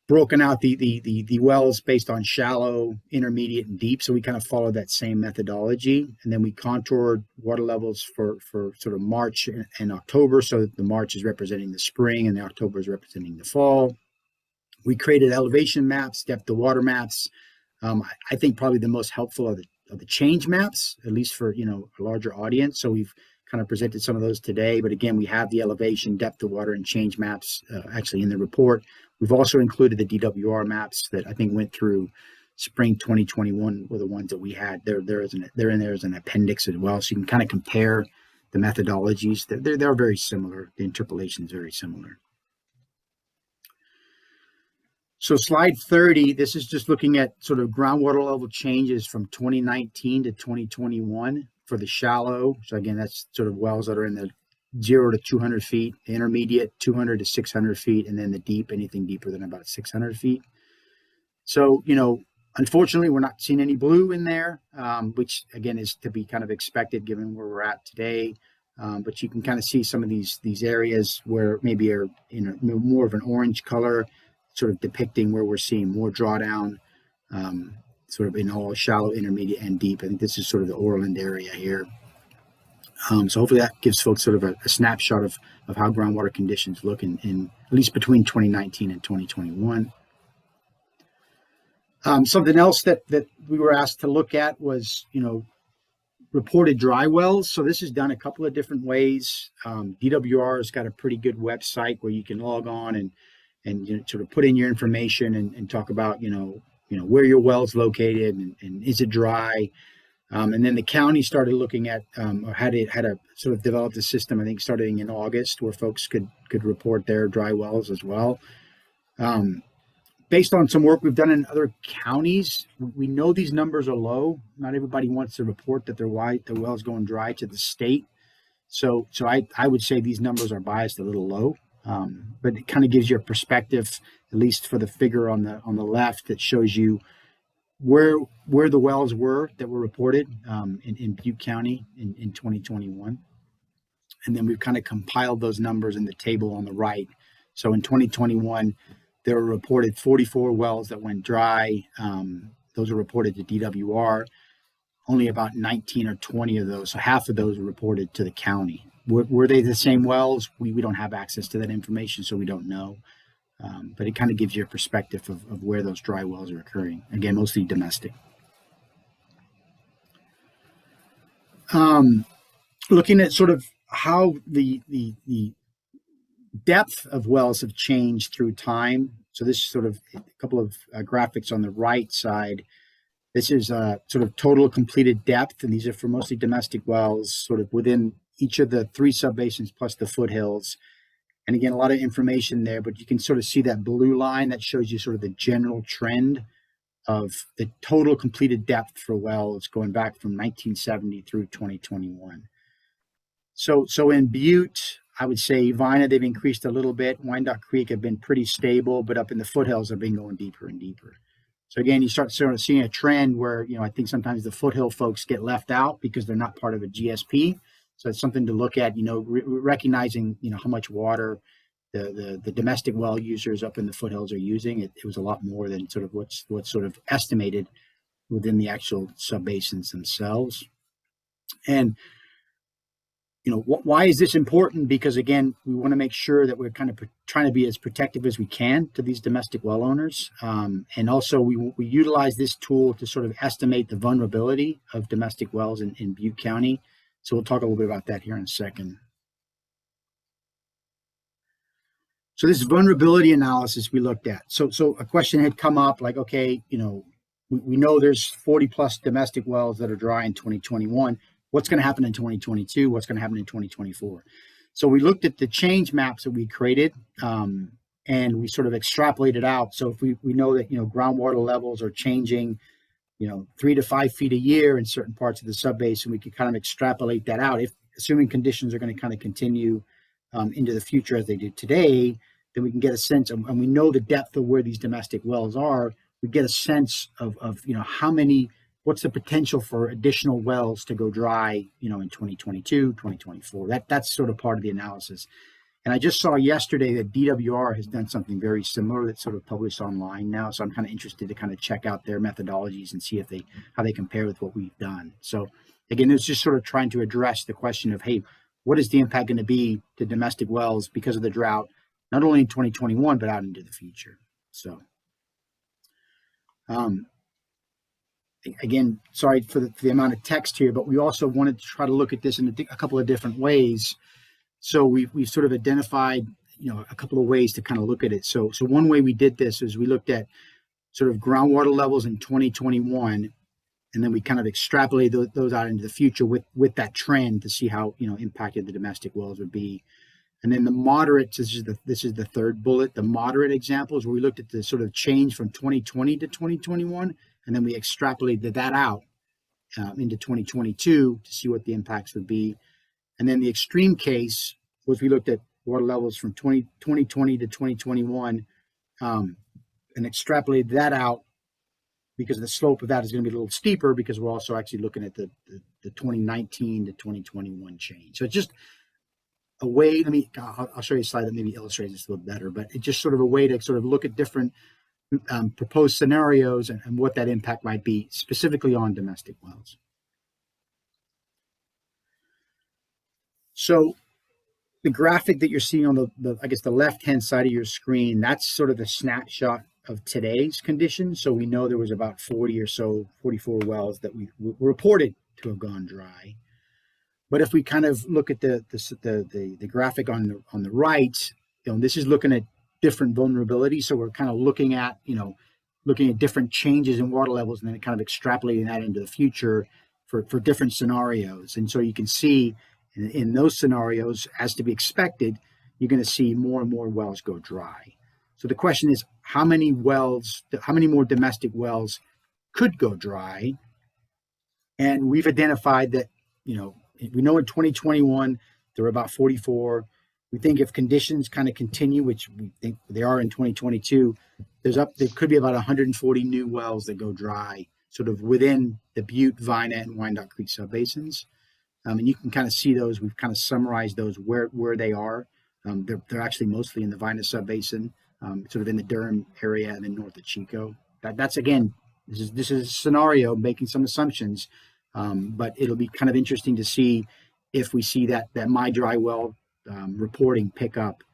broken out the wells based on shallow, intermediate, and deep. So we kind of followed that same methodology, and then we contoured water levels for sort of March and October. So the March is representing the spring, and the October is representing the fall. We created elevation maps, depth of water maps. I think probably the most helpful are the change maps, at least for a larger audience. So we've kind of presented some of those today, but again, we have the elevation, depth of water, and change maps actually in the report. We've also included the DWR maps that I think went through spring 2021 were the ones that we had. They're in there as an appendix as well, so you can kind of compare the methodologies. They're very similar. The interpolation is very similar. So slide 30, this is just looking at sort of groundwater level changes from 2019 to 2021 for the shallow. So again, that's sort of wells that are in the 0 to 200 feet, the intermediate 200 to 600 feet, and then the deep, anything deeper than about 600 feet. So, unfortunately, we're not seeing any blue in there, which again is to be kind of expected given where we're at today. But you can kind of see some of these areas where maybe are more of an orange color, sort of depicting where we're seeing more drawdown, sort of in all shallow, intermediate, and deep. I think this is sort of the Orland area here. So hopefully that gives folks sort of a snapshot of how groundwater conditions look in at least between 2019 and 2021. Something else that we were asked to look at was, reported dry wells. So this is done a couple of different ways. DWR has got a pretty good website where you can log on and sort of put in your information and talk about, where your well's located and is it dry. And then the county started looking at, or had a sort of developed a system, I think starting in August, where folks could report their dry wells as well. Based on some work we've done in other counties, we know these numbers are low. Not everybody wants to report that their well's going dry to the state. So I would say these numbers are biased a little low, but it kind of gives you a perspective, at least for the figure on the left, that shows you where the wells were that were reported in Butte County in 2021. And then we've kind of compiled those numbers in the table on the right. So in 2021, there were reported 44 wells that went dry. Those are reported to DWR. Only about 19 or 20 of those, so half of those were reported to the county. Were they the same wells? We don't have access to that information, so we don't know. But it kind of gives you a perspective of where those dry wells are occurring. Again, mostly domestic. Looking at sort of how the depth of wells have changed through time. So this is sort of a couple of graphics on the right side. This is sort of total completed depth, and these are for mostly domestic wells, sort of within each of the 3 subbasins plus the foothills. And again, a lot of information there, but you can sort of see that blue line that shows you sort of the general trend of the total completed depth for wells going back from 1970 through 2021. So in Butte, I would say Vina, they've increased a little bit. Wyandotte Creek have been pretty stable, but up in the foothills have been going deeper and deeper. So again, you start sort of seeing a trend where, I think sometimes the foothill folks get left out because they're not part of a GSP. So it's something to look at, recognizing, how much water the domestic well users up in the foothills are using. It was a lot more than sort of what's sort of estimated within the actual subbasins themselves. And, why is this important? Because again, we want to make sure that we're kind of trying to be as protective as we can to these domestic well owners. And also we utilize this tool to sort of estimate the vulnerability of domestic wells in Butte County. So we'll talk a little bit about that here in a second. So this vulnerability analysis we looked at. So a question had come up like, okay, we know there's 40 plus domestic wells that are dry in 2021. What's going to happen in 2022? What's going to happen in 2024? So we looked at the change maps that we created, and we sort of extrapolated out. So if we know that, groundwater levels are changing, 3 to 5 feet a year in certain parts of the subbasin, we could kind of extrapolate that out. If assuming conditions are going to kind of continue into the future as they do today, then we can get a sense of, and we know the depth of where these domestic wells are. We get a sense of how many, what's the potential for additional wells to go dry, in 2022, 2024. That's sort of part of the analysis. And I just saw yesterday that DWR has done something very similar that's sort of published online now. So I'm kind of interested to kind of check out their methodologies and see if how they compare with what we've done. So again, it's just sort of trying to address the question of, hey, what is the impact going to be to domestic wells because of the drought, not only in 2021, but out into the future. So again, sorry for the amount of text here, but we also wanted to try to look at this in a couple of different ways. So we've sort of identified, a couple of ways to kind of look at it. So one way we did this is we looked at sort of groundwater levels in 2021, and then we kind of extrapolated those out into the future with that trend to see how impacted the domestic wells would be. And then the moderate, this is the third bullet, the moderate examples where we looked at the sort of change from 2020 to 2021, and then we extrapolated that out into 2022 to see what the impacts would be. And then the extreme case was we looked at water levels from 2020 to 2021 and extrapolated that out because the slope of that is going to be a little steeper because we're also actually looking at the 2019 to 2021 change. So it's just a way, I'll show you a slide that maybe illustrates this a little better, but it's just sort of a way to sort of look at different proposed scenarios and what that impact might be specifically on domestic wells. So the graphic that you're seeing on the left-hand side of your screen, that's sort of the snapshot of today's conditions. So we know there was about 44 wells that we reported to have gone dry. But if we kind of look at the graphic on the right, this is looking at different vulnerabilities. So we're kind of looking at different changes in water levels and then kind of extrapolating that into the future for different scenarios. And so you can see in those scenarios, as to be expected, you're going to see more and more wells go dry. So the question is, how many more domestic wells could go dry? And we've identified that, we know in 2021, there were about 44. We think if conditions kind of continue, which we think they are in 2022, there could be about 140 new wells that go dry, sort of within the Butte, Vina, and Wyandotte Creek subbasins. And you can kind of see those. We've kind of summarized those where they are. They're actually mostly in the Vina subbasin, sort of in the Durham area and then north of Chico. That's again, this is a scenario making some assumptions, but it'll be kind of interesting to see if we see that my dry well reporting pick up.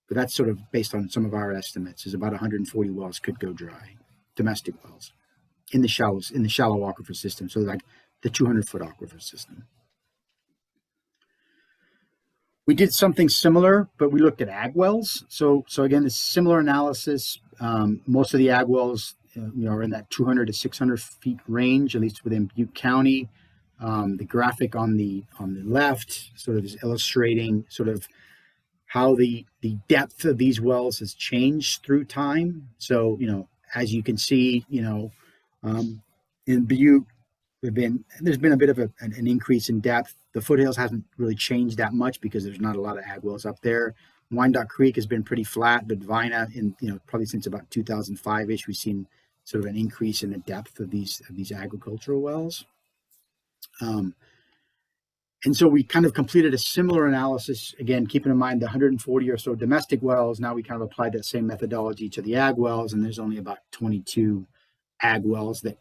But that's sort of based on some of our estimates. Is about 140 wells could go dry, domestic wells, in the shallow aquifer system. So like the 200-foot aquifer system. We did something similar, but we looked at ag wells. So again, it's similar analysis. Most of the ag wells, are in that 200 to 600 feet range, at least within Butte County. The graphic on the left sort of is illustrating sort of how the depth of these wells has changed through time. So as you can see, in Butte, there's been a bit of an increase in depth. The foothills hasn't really changed that much because there's not a lot of ag wells up there. Wyandotte Creek has been pretty flat, but Vina, probably since about 2005-ish, we've seen sort of an increase in the depth of these agricultural wells. And so we kind of completed a similar analysis, again, keeping in mind the 140 or so domestic wells. Now we kind of applied that same methodology to the ag wells, and there's only about 22 ag wells that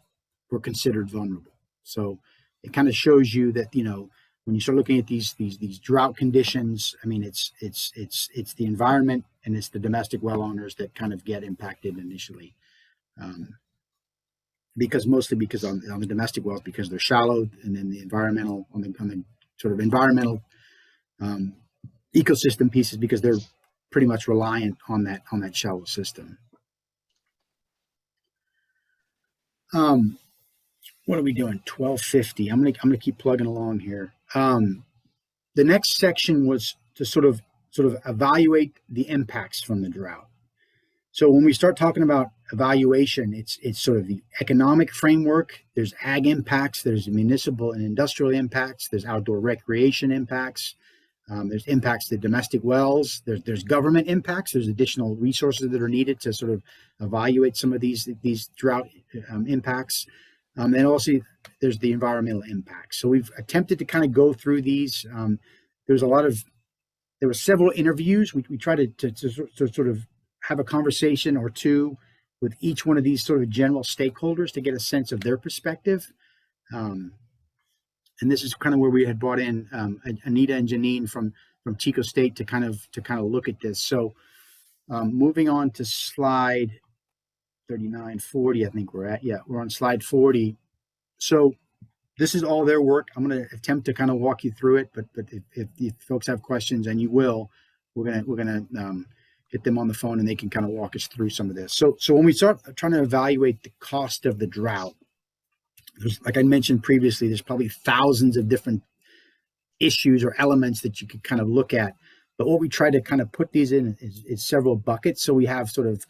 were considered vulnerable. So it kind of shows you that, when you start looking at these drought conditions, it's the environment and it's the domestic well owners that kind of get impacted initially. Because on the domestic wells, because they're shallow, and then the environmental on the sort of environmental ecosystem pieces, because they're pretty much reliant on that shallow system. What are we doing? 1250. I'm gonna keep plugging along here. The next section was to sort of evaluate the impacts from the drought. So when we start talking about evaluation, it's sort of the economic framework. There's ag impacts, there's municipal and industrial impacts, there's outdoor recreation impacts, there's impacts to domestic wells, there's government impacts, there's additional resources that are needed to sort of evaluate some of these drought impacts. And also there's the environmental impacts. So we've attempted to kind of go through these. There's a lot of there were several interviews. We tried to sort of have a conversation or two with each one of these sort of general stakeholders to get a sense of their perspective. And this is kind of where we had brought in Anita and Janine from Chico State to kind of look at this. So moving on to slide 39, 40, I think we're at. Yeah, we're on slide 40. So this is all their work. I'm going to attempt to kind of walk you through it, but if folks have questions, and you will, we're gonna get them on the phone and they can kind of walk us through some of this. So when we start trying to evaluate the cost of the drought, like I mentioned previously, there's probably thousands of different issues or elements that you could kind of look at. But what we try to kind of put these in is several buckets. So we have sort of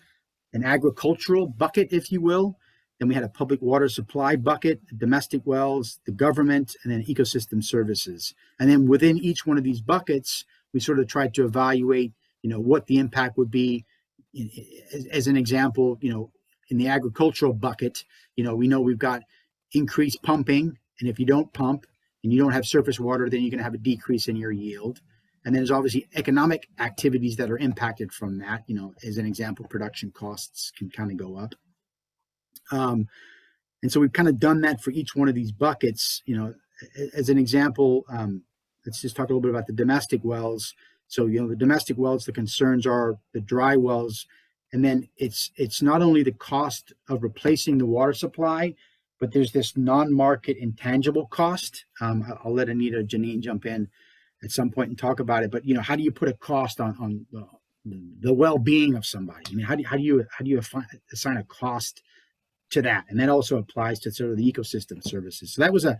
an agricultural bucket, if you will. Then we had a public water supply bucket, domestic wells, the government, and then ecosystem services. And then within each one of these buckets, we sort of tried to evaluate, what the impact would be. As an example, in the agricultural bucket, we know we've got increased pumping, and if you don't pump and you don't have surface water, then you're going to have a decrease in your yield. And then there's obviously economic activities that are impacted from that. As an example, production costs can kind of go up. And so we've kind of done that for each one of these buckets. As an example, let's just talk a little bit about the domestic wells. So, the domestic wells, the concerns are the dry wells. And then it's not only the cost of replacing the water supply, but there's this non-market intangible cost. I'll let Anita, Janine jump in at some point and talk about it. But how do you put a cost on the well-being of somebody? I mean, how do you assign a cost to that? And that also applies to sort of the ecosystem services. So that was a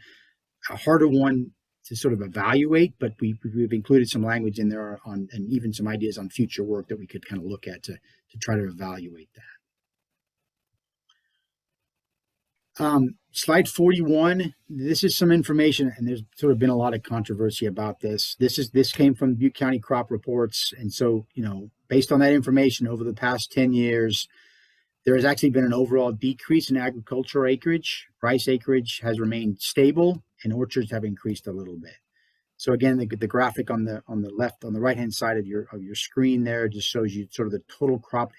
harder one to sort of evaluate, but we've included some language in there and even some ideas on future work that we could kind of look at to try to evaluate that. Slide 41, this is some information, and there's sort of been a lot of controversy about this. This came from Butte County crop reports. And so, based on that information over the past 10 years, there has actually been an overall decrease in agricultural acreage. Rice acreage has remained stable, and orchards have increased a little bit. So again, the graphic on the right hand side of your screen there just shows you sort of the total crop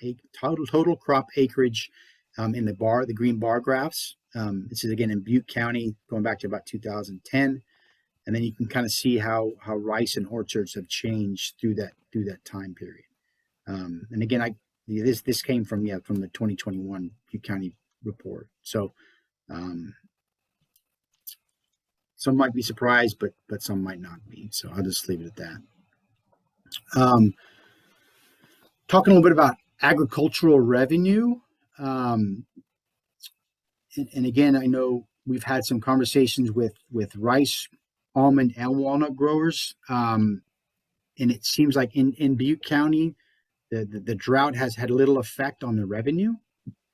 acreage in the green bar graphs. This is again in Butte County, going back to about 2010, and then you can kind of see how rice and orchards have changed through that time period. And again, this came from the 2021 Butte County report. So some might be surprised, but some might not be. So I'll just leave it at that. Talking a little bit about agricultural revenue. And again, I know we've had some conversations with rice, almond, and walnut growers. And it seems like in Butte County, the drought has had little effect on the revenue.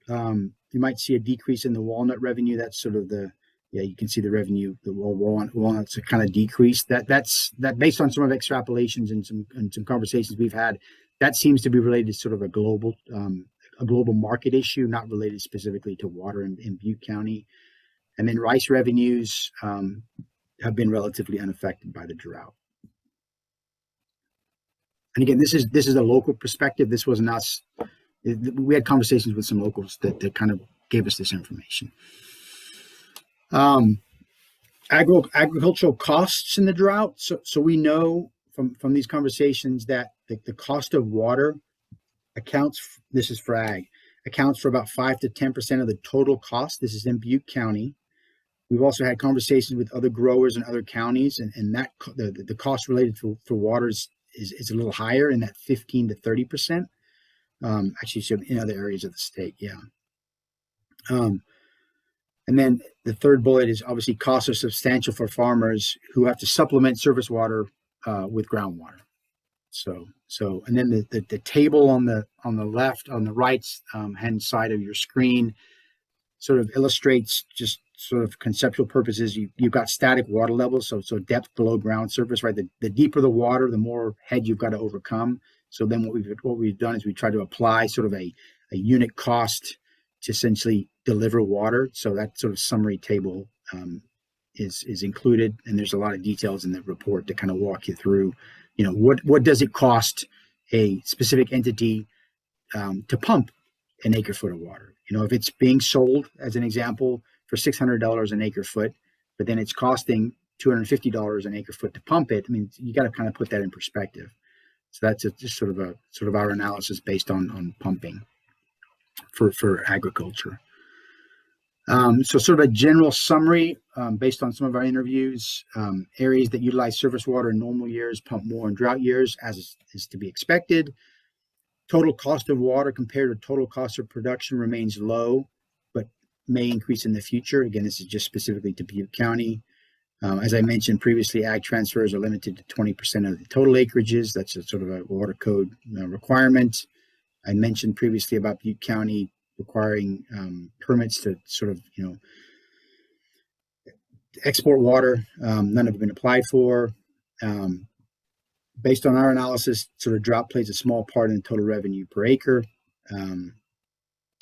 You might see a decrease in the walnut revenue. That's sort of you can see the revenue, the walnuts are kind of decreased. That's based on some of extrapolations and some conversations we've had. That seems to be related to sort of a global market issue, not related specifically to water in Butte County. And then rice revenues have been relatively unaffected by the drought. And again, this is a local perspective. This wasn't us. We had conversations with some locals that kind of gave us this information. Agricultural costs in the drought. So we know from these conversations that the cost of water this is for ag, accounts for about 5 to 10% of the total cost. This is in Butte County. We've also had conversations with other growers in other counties, and that the cost related to water is a little higher in that 15 to 30%. Actually, in other areas of the state, yeah. And then the third bullet is obviously costs are substantial for farmers who have to supplement surface water with groundwater. So and then the table on the left, on the right hand side of your screen sort of illustrates just sort of conceptual purposes. You've got static water levels, so depth below ground surface, right? The deeper the water, the more head you've got to overcome. So then what we've done is we try to apply sort of a unit cost to essentially deliver water. So that sort of summary table is included, and there's a lot of details in the report to kind of walk you through, what does it cost a specific entity to pump an acre foot of water. If it's being sold, as an example, for $600 an acre foot, but then it's costing $250 an acre foot to pump it. I mean, you got to kind of put that in perspective. So that's just sort of our analysis based on pumping for agriculture. So sort of a general summary based on some of our interviews. Areas that utilize surface water in normal years pump more in drought years, as is to be expected. Total cost of water compared to total cost of production remains low, but may increase in the future. Again, this is just specifically to Butte County. As I mentioned previously, ag transfers are limited to 20% of the total acreages. That's a sort of a water code requirement. I mentioned previously about Butte County requiring permits to sort of, export water. None have been applied for. Based on our analysis, sort of drought plays a small part in total revenue per acre.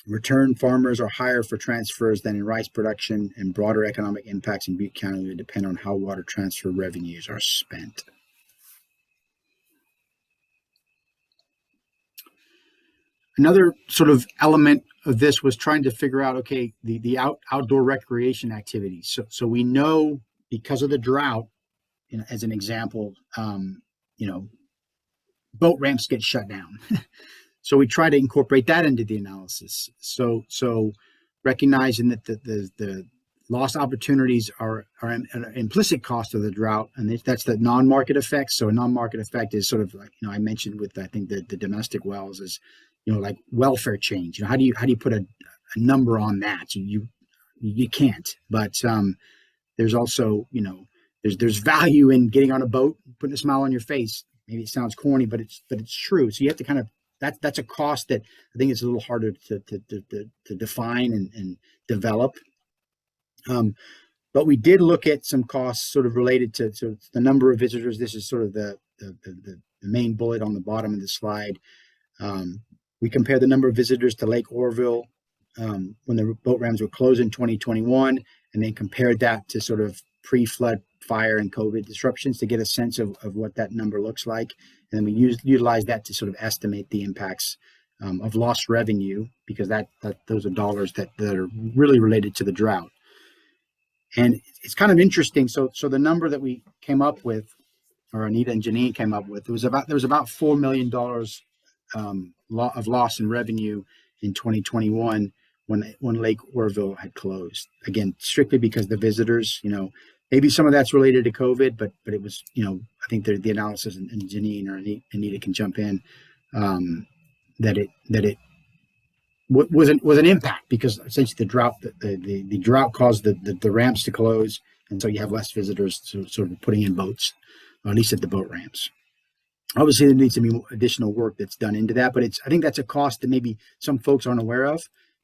Return farmers are higher for transfers than in rice production, and broader economic impacts in Butte County would depend on how water transfer revenues are spent. Another sort of element of this was trying to figure out, okay, the outdoor recreation activities. So we know, because of the drought, as an example, boat ramps get shut down. So we try to incorporate that into the analysis. So recognizing that the lost opportunities are an implicit cost of the drought, and that's the non-market effect. So a non-market effect is sort of like, I mentioned with, I think, the domestic wells is, like welfare change. How do you put a number on that? You can't. But there's also, there's value in getting on a boat, putting a smile on your face. Maybe it sounds corny, but it's true. So you have to kind of, that's a cost that I think it's a little harder to define and develop. But we did look at some costs sort of related to the number of visitors. This is sort of the main bullet on the bottom of the slide. We compare the number of visitors to Lake Oroville when the boat ramps were closed in 2021, and then compared that to sort of pre-flood fire and COVID disruptions to get a sense of what that number looks like. And then we utilize that to sort of estimate the impacts of lost revenue, because those are dollars that are really related to the drought. And it's kind of interesting. So the number that we came up with, or Anita and Janine came up with, there was about $4 million of loss in revenue in 2021 when Lake Oroville had closed. Again, strictly because the visitors, maybe some of that's related to COVID, but it was, I think the analysis, and Janine or Anita can jump in, that it was an impact, because essentially the drought caused the ramps to close, and so you have less visitors sort of putting in boats, or at least at the boat ramps. Obviously, there needs to be additional work that's done into that, but I think that's a cost that maybe some folks aren't aware of,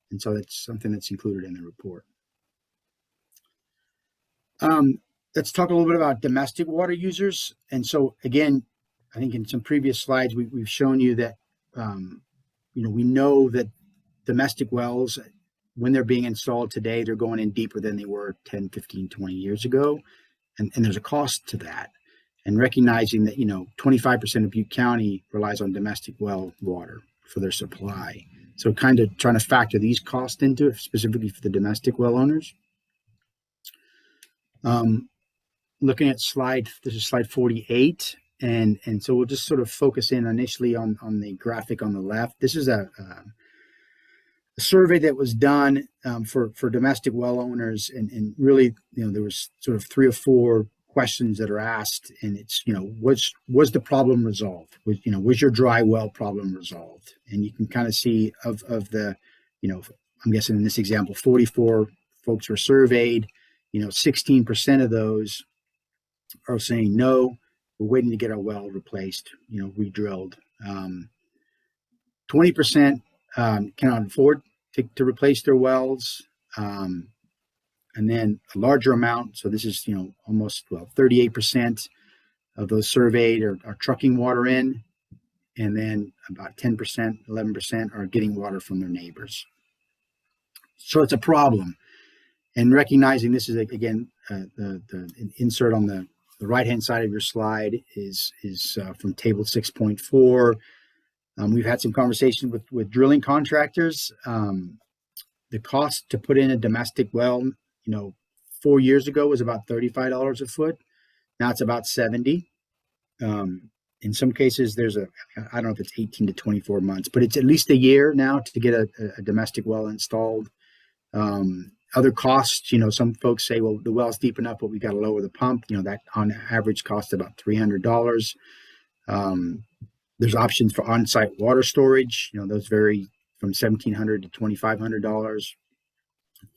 and so that's something that's included in the report. Let's talk a little bit about domestic water users. And so again, I think in some previous slides, we've shown you that, we know that domestic wells, when they're being installed today, they're going in deeper than they were 10, 15, 20 years ago. And there's a cost to that. And recognizing that, 25% of Butte County relies on domestic well water for their supply. So kind of trying to factor these costs into it, specifically for the domestic well owners. Looking at this is slide 48. And so we'll just sort of focus in initially on the graphic on the left. This is a survey that was done for domestic well owners, and really, there was sort of 3 or 4 questions that are asked, and it's, was the problem resolved? Was your dry well problem resolved? And you can kind of see of the, I'm guessing in this example, 44 folks were surveyed. 16% of those are saying no, we're waiting to get our well replaced, re-drilled. 20% cannot afford to replace their wells. And then a larger amount, so this is, almost, 38% of those surveyed are trucking water in, and then about 10%, 11% are getting water from their neighbors. So it's a problem. And recognizing this is, again, the insert on the right-hand side of your slide is from table 6.4. We've had some conversations with drilling contractors. The cost to put in a domestic well, 4 years ago was about $35 a foot. Now it's about 70. In some cases, I don't know if it's 18 to 24 months, but it's at least a year now to get a domestic well installed. Other costs, some folks say, well, the well's deep enough, but we got to lower the pump. That on average costs about $300. There's options for on-site water storage. Those vary from $1,700 to $2,500.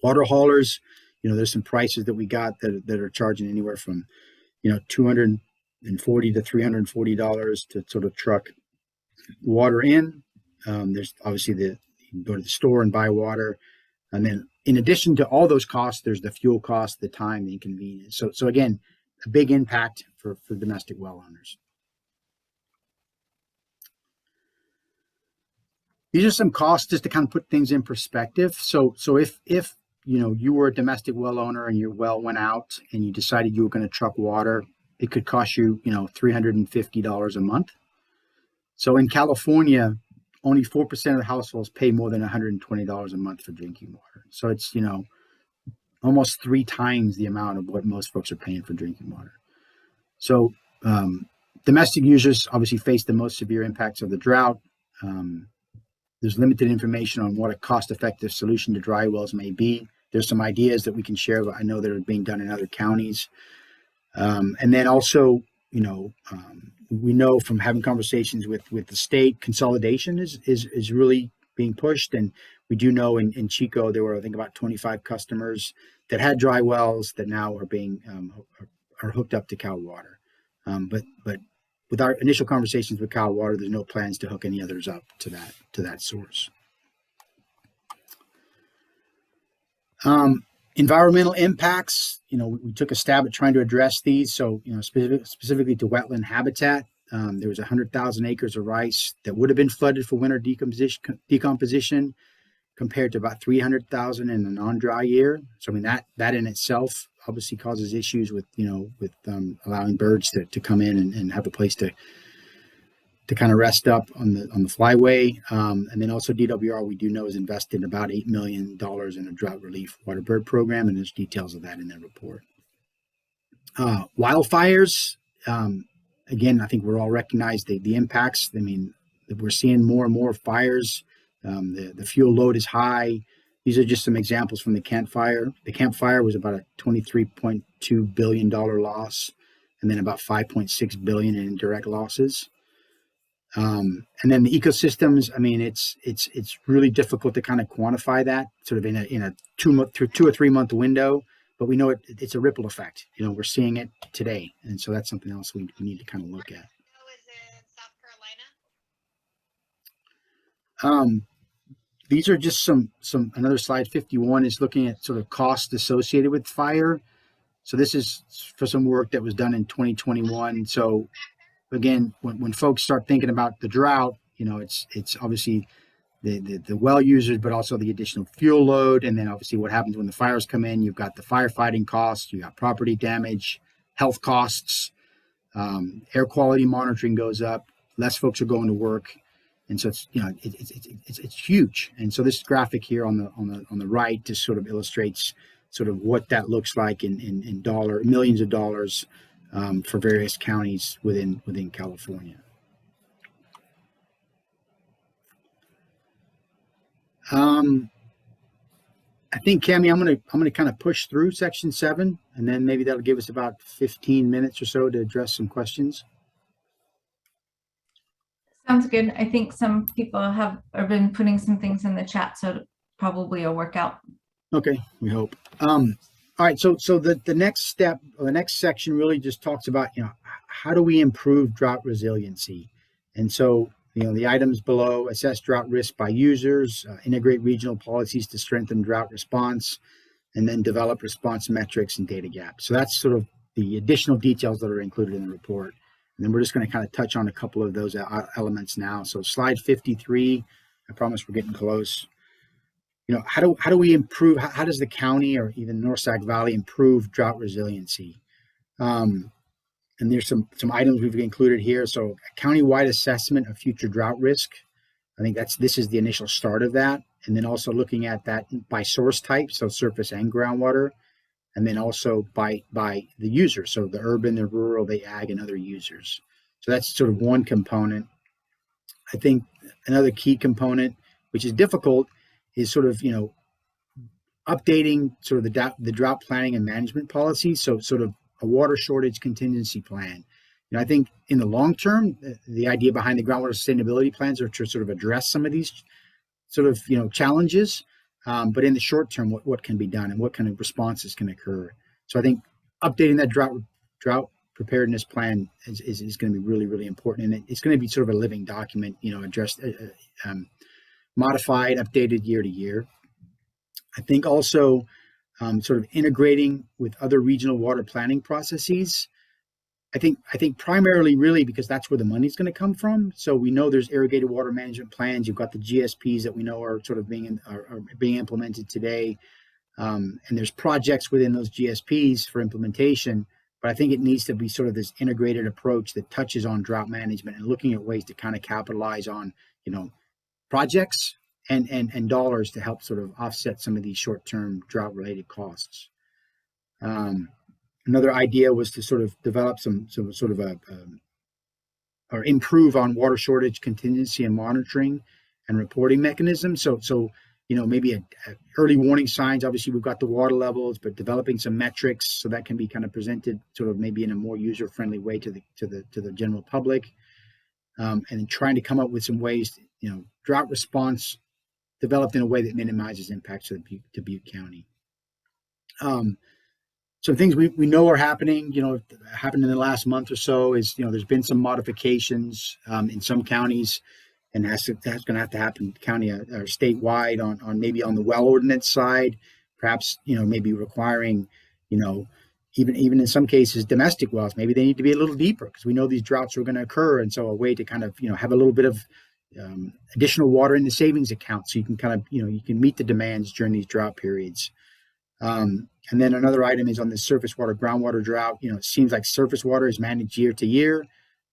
Water haulers, there's some prices that we got that are charging anywhere from, $240 to $340 to sort of truck water in. There's obviously you can go to the store and buy water. And then in addition to all those costs, there's the fuel cost, the time, the inconvenience. So again, a big impact for domestic well owners. These are some costs just to kind of put things in perspective. So if you were a domestic well owner and your well went out and you decided you were going to truck water, it could cost you, $350 a month. So in California, only 4% of the households pay more than $120 a month for drinking water. So it's, almost 3 times the amount of what most folks are paying for drinking water. So domestic users obviously face the most severe impacts of the drought. There's limited information on what a cost-effective solution to dry wells may be. There's some ideas that we can share, but I know that are being done in other counties. And then also, we know from having conversations with the state, consolidation is really being pushed. And we do know in Chico, there were, I think, about 25 customers that had dry wells that now are being are hooked up to Cal Water. But with our initial conversations with Cal Water, there's no plans to hook any others up to that source. Environmental impacts, we took a stab at trying to address these. So, specifically to wetland habitat, there was 100,000 acres of rice that would have been flooded for winter decomposition compared to about 300,000 in a non-dry year. So, I mean, that in itself obviously causes issues with allowing birds to come in and have a place to kind of rest up on the flyway. And then also DWR, we do know, has invested about $8 million in a drought relief water bird program, and there's details of that in their report. Wildfires, again, I think we're all recognize the impacts. I mean, we're seeing more and more fires. The fuel load is high. These are just some examples from the Camp Fire. The Camp Fire was about a $23.2 billion loss, and then about $5.6 billion in indirect losses. And then the ecosystems, I mean, it's really difficult to kind of quantify that sort of in a 2 or 3 month window, but we know it's a ripple effect. We're seeing it today. And so that's something else we need to kind of look at. Is in South Carolina? These are just another slide. 51 is looking at sort of costs associated with fire. So this is for some work that was done in 2021. So again, when folks start thinking about the drought, it's obviously the well users, but also the additional fuel load. And then obviously what happens when the fires come in, you've got the firefighting costs, you got property damage, health costs, air quality monitoring goes up, less folks are going to work. And so it's huge. And so this graphic here on the right just sort of illustrates sort of what that looks like in millions of dollars for various counties within California. I think, Cami, I'm gonna kind of push through section 7, and then maybe that'll give us about 15 minutes or so to address some questions. Sounds good. I think some people have been putting some things in the chat, so probably a workout. Okay, we hope. All right, so the next step, or the next section, really just talks about how do we improve drought resiliency, and so the items below: assess drought risk by users, integrate regional policies to strengthen drought response, and then develop response metrics and data gaps. So that's sort of the additional details that are included in the report. And then we're just going to kind of touch on a couple of those elements now. So slide 53, I promise we're getting close. how do we improve? How does the county or even North Sac Valley improve drought resiliency? And there's some items we've included here. So a county-wide assessment of future drought risk. I think this is the initial start of that. And then also looking at that by source type, so surface and groundwater, and then also by the user, so the urban, the rural, the ag, and other users. So that's sort of one component. I think another key component, which is difficult, is sort of updating sort of the drought planning and management policy. So sort of a water shortage contingency plan. I think in the long term, the idea behind the groundwater sustainability plans are to sort of address some of these sort of challenges, but in the short term, what can be done and what kind of responses can occur. So I think updating that drought preparedness plan is going to be really, really important, and it's going to be sort of a living document, addressed, modified, updated year to year. I think also sort of integrating with other regional water planning processes. I think primarily really because that's where the money's going to come from. So we know there's irrigated water management plans. You've got the GSPs that we know are sort of being implemented today, and there's projects within those GSPs for implementation. But I think it needs to be sort of this integrated approach that touches on drought management and looking at ways to kind of capitalize on projects and dollars to help sort of offset some of these short-term drought-related costs. Another idea was to sort of develop some sort of or improve on water shortage contingency and monitoring and reporting mechanisms. So maybe a early warning signs. Obviously, we've got the water levels, but developing some metrics so that can be kind of presented sort of maybe in a more user-friendly way to the general public, and trying to come up with some ways, drought response developed in a way that minimizes impacts to Butte County. Some things we know are happening, happened in the last month or so is, there's been some modifications in some counties, and that's going to have to happen county or statewide on maybe on the well ordinance side, perhaps, maybe requiring, even in some cases, domestic wells, maybe they need to be a little deeper because we know these droughts are going to occur. And so a way to kind of, have a little bit of additional water in the savings account so you can kind of, you can meet the demands during these drought periods. And then another item is on the surface water, groundwater drought. It seems like surface water is managed year to year,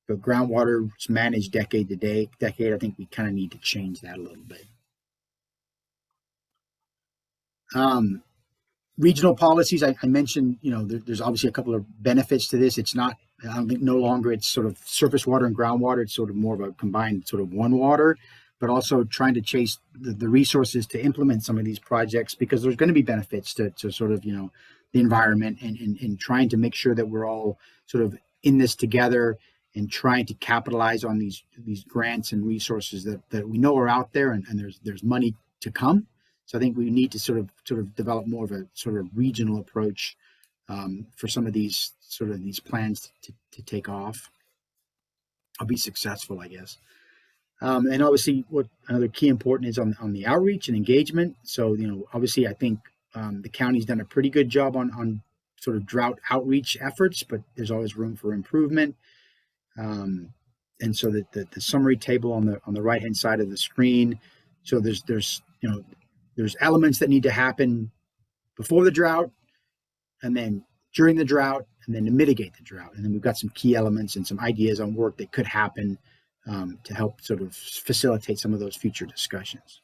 but groundwater is managed decade to decade. I think we kind of need to change that a little bit. Regional policies, I mentioned, there's obviously a couple of benefits to this. It's not, I don't think no longer it's sort of surface water and groundwater. It's sort of more of a combined sort of one water, but also trying to chase the resources to implement some of these projects because there's going to be benefits to sort of, the environment and trying to make sure that we're all sort of in this together and trying to capitalize on these grants and resources that we know are out there and there's money to come. So I think we need to sort of develop more of a sort of regional approach for some of these plans to take off. I'll be successful, I guess. And obviously, what another key important is on the outreach and engagement. So obviously, I think the county's done a pretty good job on sort of drought outreach efforts, but there's always room for improvement. And so the summary table on the right hand side of the screen. So there's elements that need to happen before the drought, and then during the drought, and then to mitigate the drought. And then we've got some key elements and some ideas on work that could happen to help sort of facilitate some of those future discussions.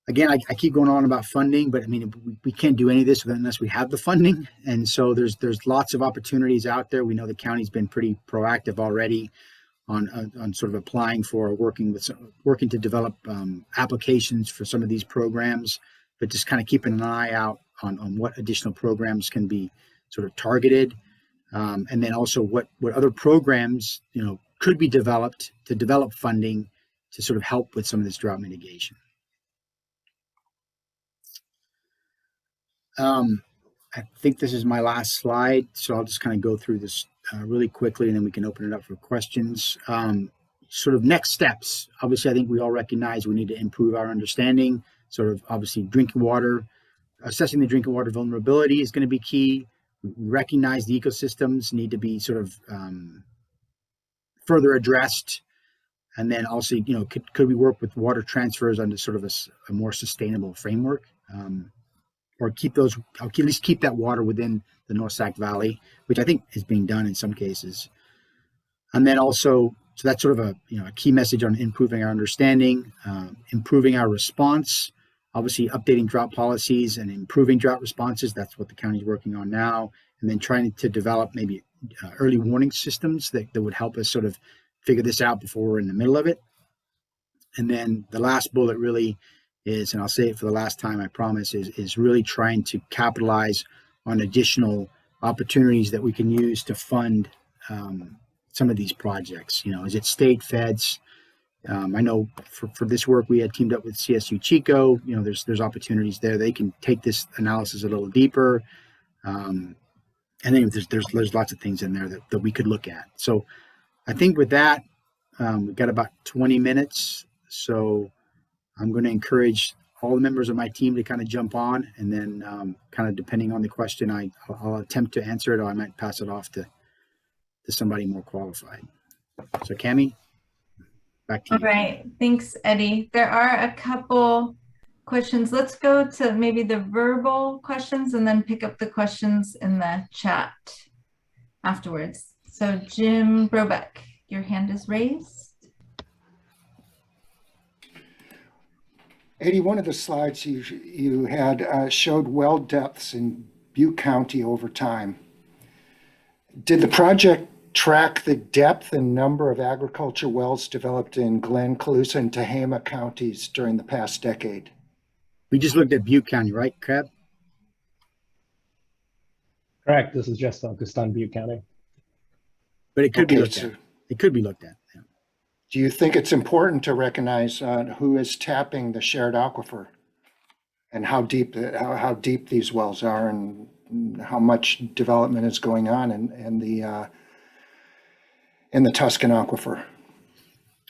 Again, I keep going on about funding, but I mean, we can't do any of this unless we have the funding. And so there's lots of opportunities out there. We know the county's been pretty proactive already on sort of applying for working to develop applications for some of these programs, but just kind of keeping an eye out on what additional programs can be sort of targeted. And then also what other programs, could be developed to develop funding to sort of help with some of this drought mitigation. I think this is my last slide, so I'll just kind of go through this really quickly, and then we can open it up for questions. Sort of next steps. Obviously, I think we all recognize we need to improve our understanding. Sort of obviously drinking water, assessing the drinking water vulnerability is going to be key. Recognize the ecosystems need to be sort of further addressed. And then also, could we work with water transfers under sort of a more sustainable framework, or at least keep that water within the North Sac Valley, which I think is being done in some cases. And then also, so that's sort of a key message on improving our understanding, improving our response, obviously updating drought policies and improving drought responses. That's what the county is working on now. And then trying to develop maybe early warning systems that would help us sort of figure this out before we're in the middle of it. And then the last bullet really is, and I'll say it for the last time, I promise, is really trying to capitalize on additional opportunities that we can use to fund some of these projects. Is it state, feds? I know for this work we had teamed up with CSU Chico. There's opportunities there. They can take this analysis a little deeper. And then there's lots of things in there that we could look at. So I think with that, we've got about 20 minutes. So I'm going to encourage all the members of my team to kind of jump on, and then kind of depending on the question, I'll attempt to answer it, or I might pass it off to somebody more qualified. So Cami, back to you. All right, thanks, Eddie. There are a couple questions. Let's go to maybe the verbal questions and then pick up the questions in the chat afterwards. So Jim Brobeck, your hand is raised. Eddie, one of the slides you had showed well depths in Butte County over time. Did the project track the depth and number of agriculture wells developed in Glenn, Colusa, and Tehama counties during the past decade? We just looked at Butte County, right, Crab? Correct. This is just focused on Butte County. But it could be looked at. It could be looked at. Yeah. Do you think it's important to recognize who is tapping the shared aquifer, and how deep these wells are, and how much development is going on in the Tuscan aquifer?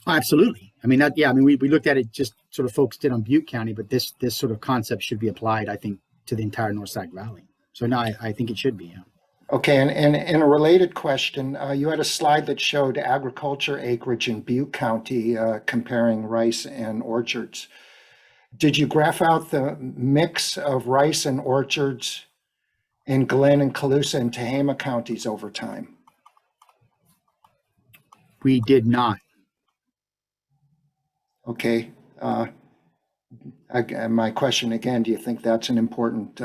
Oh, absolutely. I mean, we looked at it, just sort of focused in on Butte County, but this sort of concept should be applied, I think, to the entire North Sac Valley. So no, I think it should be. Yeah. Okay, and in a related question, you had a slide that showed agriculture acreage in Butte County comparing rice and orchards. Did you graph out the mix of rice and orchards in Glenn and Colusa and Tehama counties over time? We did not. Okay. My question again, do you think that's an important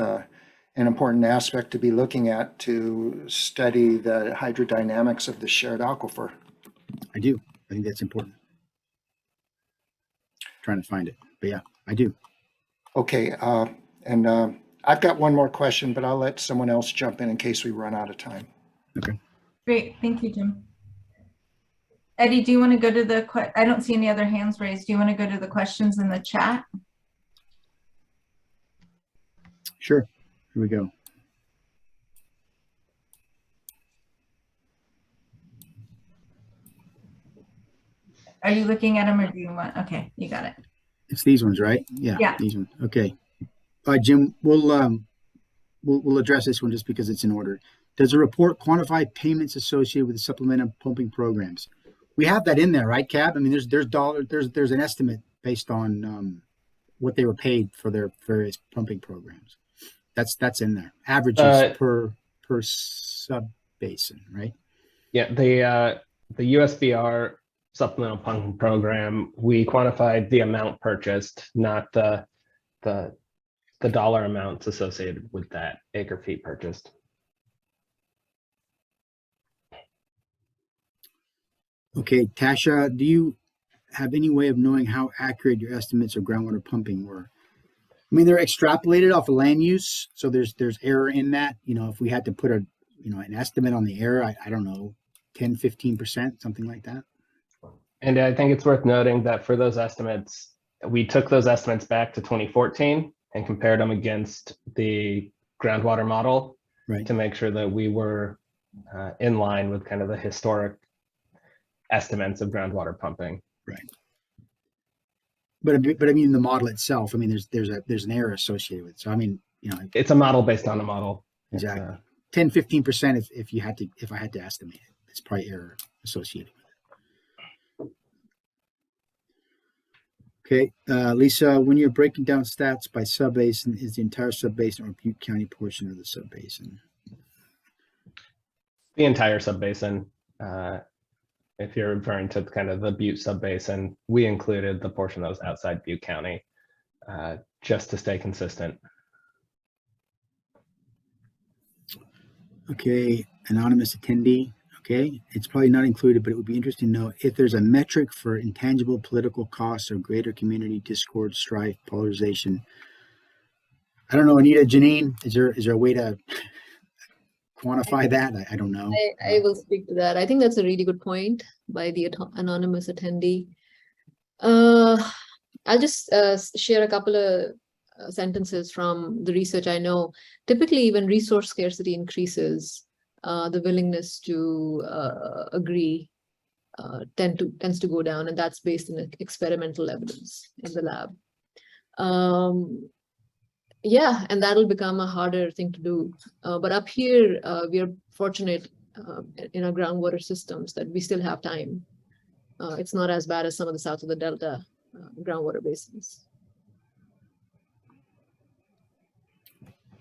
aspect to be looking at to study the hydrodynamics of the shared aquifer? I do. I think that's important. Trying to find it, but yeah, I do. Okay, and I've got one more question, but I'll let someone else jump in case we run out of time. Okay. Great, thank you, Jim. Eddie, do you want to go to I don't see any other hands raised. Do you want to go to the questions in the chat? Sure. Here we go. Are you looking at them, or do you want? Okay, you got it. It's these ones, right? Yeah. These ones. Okay. All right, Jim. We'll address this one just because it's in order. Does the report quantify payments associated with the supplemental pumping programs? We have that in there, right, Cap? I mean, there's an estimate based on what they were paid for their various pumping programs. That's in there. Averages per sub basin, right? Yeah, the USBR supplemental pumping program, we quantified the amount purchased, not the dollar amounts associated with that acre feet purchased. Okay, Tasha, do you have any way of knowing how accurate your estimates of groundwater pumping were? I mean, they're extrapolated off of land use, so there's error in that. If we had to put an estimate on the error, I don't know, 10, 15%, something like that. And I think it's worth noting that for those estimates, we took those estimates back to 2014 and compared them against the groundwater model, right, to make sure that we were in line with kind of the historic estimates of groundwater pumping. Right. But I mean, the model itself, I mean, there's an error associated with it. So I mean, it's a model based on a model. Exactly. 10, 15% if I had to estimate it, it's probably error associated with it. Okay, Lisa, when you're breaking down stats by subbasin, is the entire subbasin or Butte County portion of the subbasin? The entire subbasin. If you're referring to kind of the Butte subbasin, we included the portion that was outside Butte County, just to stay consistent. Okay, anonymous attendee. Okay, it's probably not included, but it would be interesting to know if there's a metric for intangible political costs or greater community discord, strife, polarization. I don't know, Anita, Janine, is there a way to quantify that? I don't know. I will speak to that. I think that's a really good point by the anonymous attendee. I'll just share a couple of sentences from the research I know. Typically, when resource scarcity increases, the willingness to agree tends to go down, and that's based on experimental evidence in the lab. Yeah, and that'll become a harder thing to do. But up here, we are fortunate in our groundwater systems that we still have time. It's not as bad as some of the south of the Delta groundwater basins.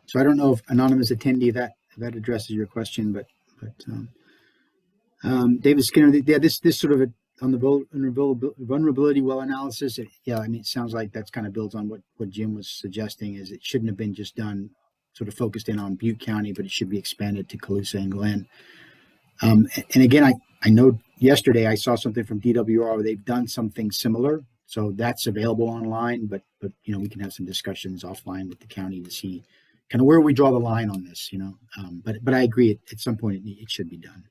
So I don't know if anonymous attendee that addresses your question, but David Skinner, yeah, this sort of on the vulnerability well analysis. Yeah, I mean, it sounds like that's kind of builds on what Jim was suggesting. Is it shouldn't have been just done sort of focused in on Butte County, but it should be expanded to Colusa and Glenn. And again, I know yesterday I saw something from DWR where they've done something similar. So that's available online, but you know, we can have some discussions offline with the county to see kind of where we draw the line on this, you know. But I agree at some point it should be done.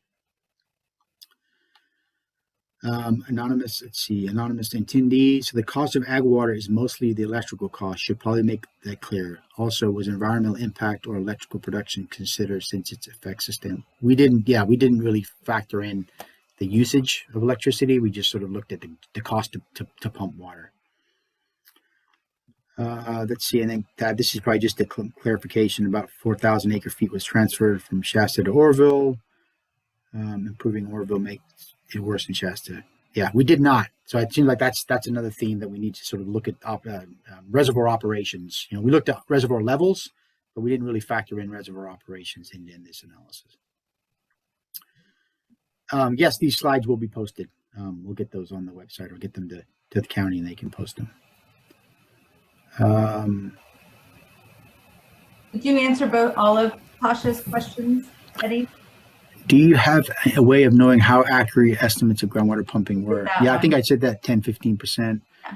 Anonymous, let's see, anonymous attendee. So the cost of ag water is mostly the electrical cost. Should probably make that clear. Also, was environmental impact or electrical production considered since its effect system? We didn't really factor in the usage of electricity. We just sort of looked at the cost to pump water. Let's see, and then this is probably just a clarification. About 4,000 acre feet was transferred from Shasta to Oroville. Improving Oroville makes it worse than Shasta. Yeah, we did not. So it seems like that's another theme that we need to sort of look at reservoir operations. You know, we looked at reservoir levels, but we didn't really factor in reservoir operations in this analysis. Yes, these slides will be posted. We'll get those on the website or get them to the county and they can post them. Did you answer all of Tasha's questions, Eddie? Do you have a way of knowing how accurate estimates of groundwater pumping were? Yeah, I think I said that 10-15%. Yeah.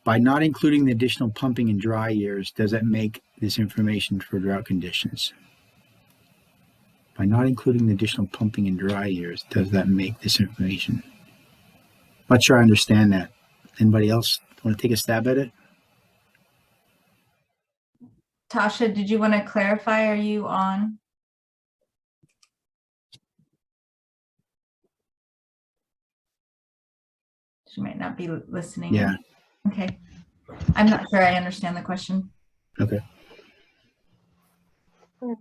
By not including the additional pumping in dry years, does that make this information for drought conditions? By not including the additional pumping in dry years, does that make this information? Not sure I understand that. Anybody else want to take a stab at it? Tasha, did you want to clarify? Are you on? She might not be listening. Yeah. Okay. I'm not sure I understand the question. Okay. All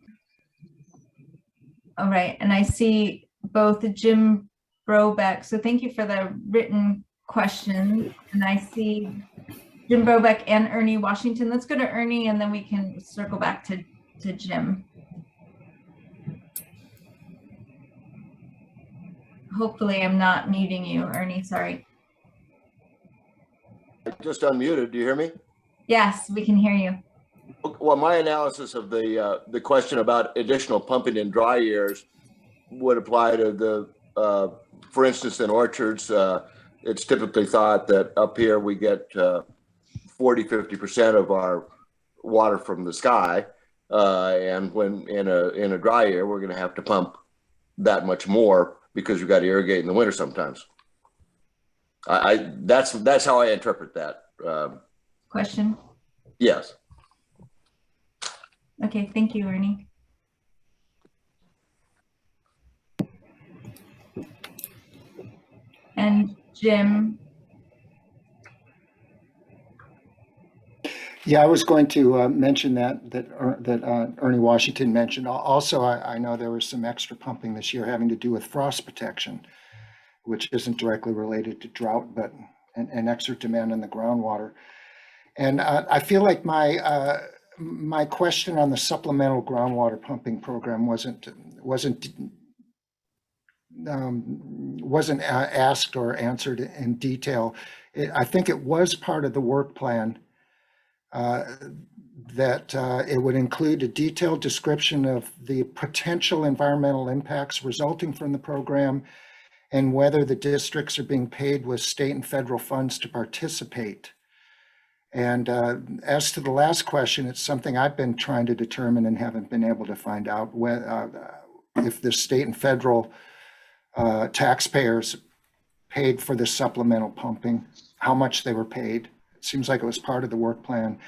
right. And I see both Jim Brobeck. So thank you for the written question. And I see Jim Brobeck and Ernie Washington. Let's go to Ernie and then we can circle back to Jim. Hopefully I'm not muting you, Ernie. Sorry. Just unmuted. Do you hear me? Yes, we can hear you. Well, my analysis of the question about additional pumping in dry years would apply to the, for instance, in orchards, it's typically thought that up here we get 40–50% of our water from the sky, and when in a dry year we're going to have to pump that much more because you've got to irrigate in the winter sometimes. That's how I interpret that. Question? Yes. Okay, thank you, Ernie. And Jim? Yeah, I was going to mention that Ernie Washington mentioned. Also, I know there was some extra pumping this year having to do with frost protection, which isn't directly related to drought, but and extra demand on the groundwater. And I feel like my question on the supplemental groundwater pumping program wasn't asked or answered in detail. I think it was part of the work plan that it would include a detailed description of the potential environmental impacts resulting from the program and whether the districts are being paid with state and federal funds to participate. And as to the last question, it's something I've been trying to determine and haven't been able to find out if the state and federal taxpayers paid for this supplemental pumping, how much they were paid. It seems like it was part of the work plan.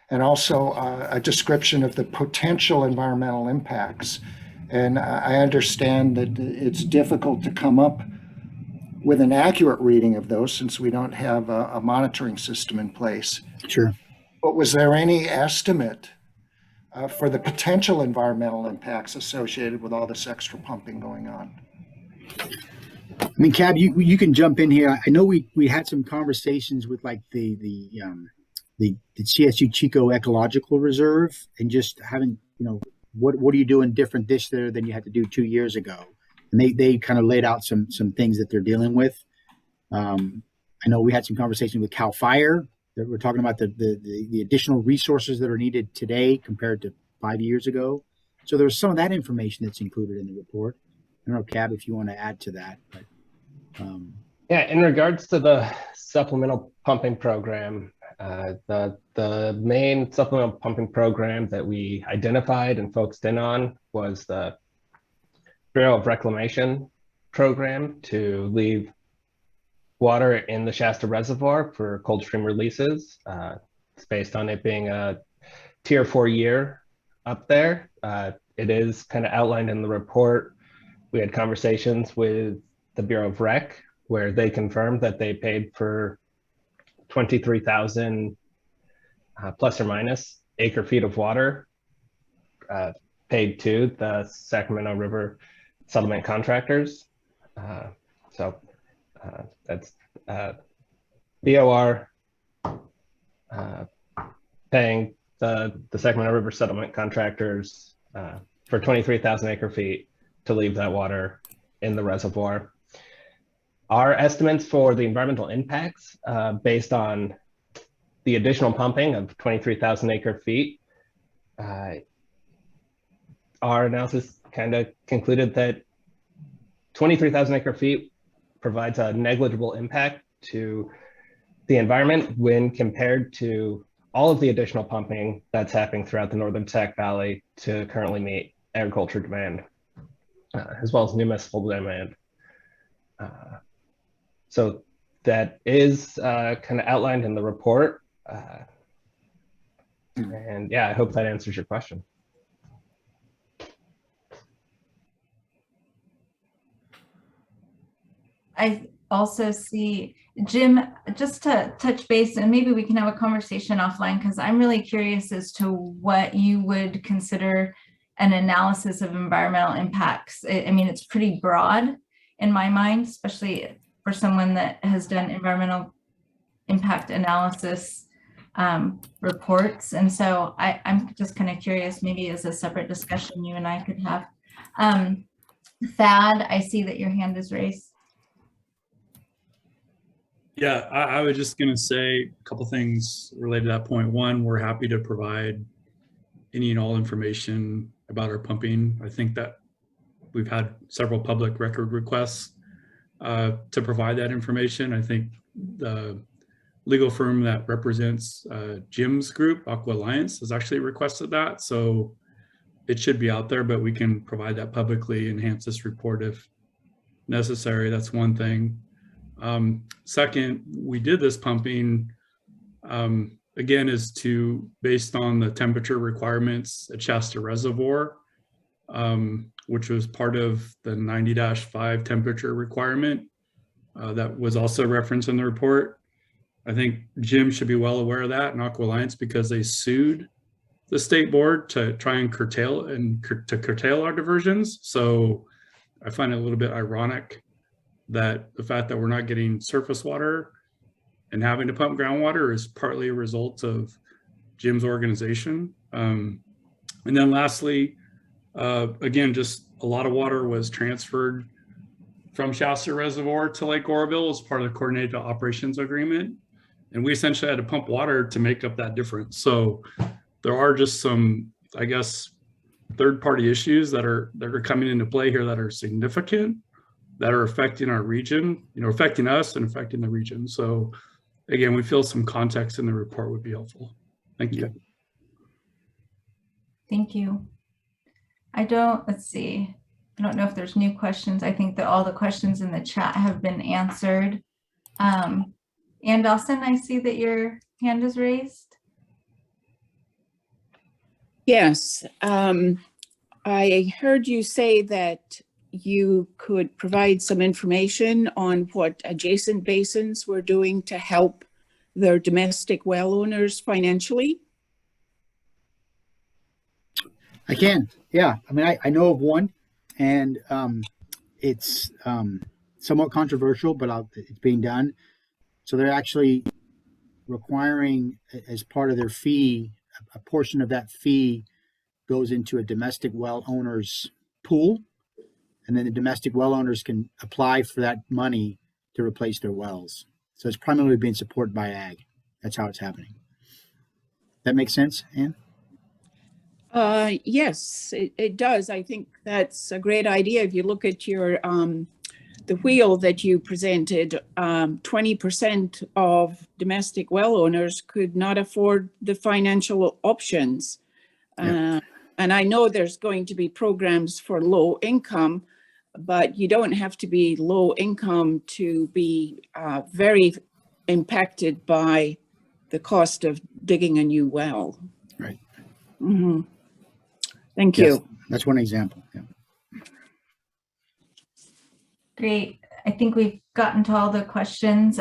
And also a description of the potential environmental impacts. And I understand that it's difficult to come up with an accurate reading of those since we don't have a monitoring system in place. Sure. But was there any estimate for the potential environmental impacts associated with all this extra pumping going on? I mean, Cab, you can jump in here. I know we had some conversations with like the CSU Chico Ecological Reserve and just having, what are you doing different this year than you had to do 2 years ago? And they kind of laid out some things that they're dealing with. I know we had some conversation with CAL FIRE that we're talking about the additional resources that are needed today compared to 5 years ago. So there's some of that information that's included in the report. I don't know, Cab, if you want to add to that. But, yeah, in regards to the supplemental pumping program, the main supplemental pumping program that we identified and focused in on was the Bureau of Reclamation program to leave water in the Shasta Reservoir for cold stream releases. It's based on it being a Tier 4 year up there. It is kind of outlined in the report. We had conversations with the Bureau of Rec where they confirmed that they paid for 23,000 plus or minus acre feet of water paid to the Sacramento River settlement contractors. That's BOR paying the Sacramento River settlement contractors for 23,000 acre feet to leave that water in the reservoir. Our estimates for the environmental impacts based on the additional pumping of 23,000 acre feet, our analysis kind of concluded that 23,000 acre feet provides a negligible impact to the environment when compared to all of the additional pumping that's happening throughout the northern Sac Valley to currently meet agriculture demand, as well as municipal demand. So that is kind of outlined in the report. And yeah, I hope that answers your question. I also see, Jim, just to touch base, and maybe we can have a conversation offline, because I'm really curious as to what you would consider an analysis of environmental impacts. I mean, it's pretty broad in my mind, especially for someone that has done environmental impact analysis reports. And so I'm just kind of curious, maybe as a separate discussion you and I could have. Thad, I see that your hand is raised. Yeah, I was just going to say a couple things related to that point. One, we're happy to provide any and all information about our pumping. I think that we've had several public record requests to provide that information. I think the legal firm that represents Jim's group, Aqua Alliance, has actually requested that. So it should be out there, but we can provide that publicly, enhance this report if necessary. That's one thing. Second, we did this pumping, again, is based on the temperature requirements at Shasta Reservoir, which was part of the 90-5 temperature requirement that was also referenced in the report. I think Jim should be well aware of that, and Aqua Alliance, because they sued the state board to try and curtail our diversions. So I find it a little bit ironic that the fact that we're not getting surface water and having to pump groundwater is partly a result of Jim's organization. And then lastly, again, just a lot of water was transferred from Shasta Reservoir to Lake Oroville as part of the coordinated operations agreement. And we essentially had to pump water to make up that difference. So there are just some, I guess, third-party issues that are coming into play here that are significant, that are affecting our region, affecting us and affecting the region. So again, we feel some context in the report would be helpful. Thank you. Thank you. Let's see. I don't know if there's new questions. I think that all the questions in the chat have been answered. And Dawson, I see that your hand is raised. Yes, I heard you say that you could provide some information on what adjacent basins were doing to help their domestic well owners financially. I can, yeah. I mean, I know of one, and it's somewhat controversial, but it's being done. So they're actually requiring, as part of their fee, a portion of that fee goes into a domestic well owner's pool, and then the domestic well owners can apply for that money to replace their wells. So it's primarily being supported by ag. That's how it's happening. That makes sense, Ann? Yes, it does. I think that's a great idea. If you look at your the wheel that you presented, 20% of domestic well owners could not afford the financial options. Yeah. And I know there's going to be programs for low income, but you don't have to be low income to be very impacted by the cost of digging a new well. Right. Mm-hmm. Thank Yes, you. that's one example. Yeah. Great. I think we've gotten to all the questions.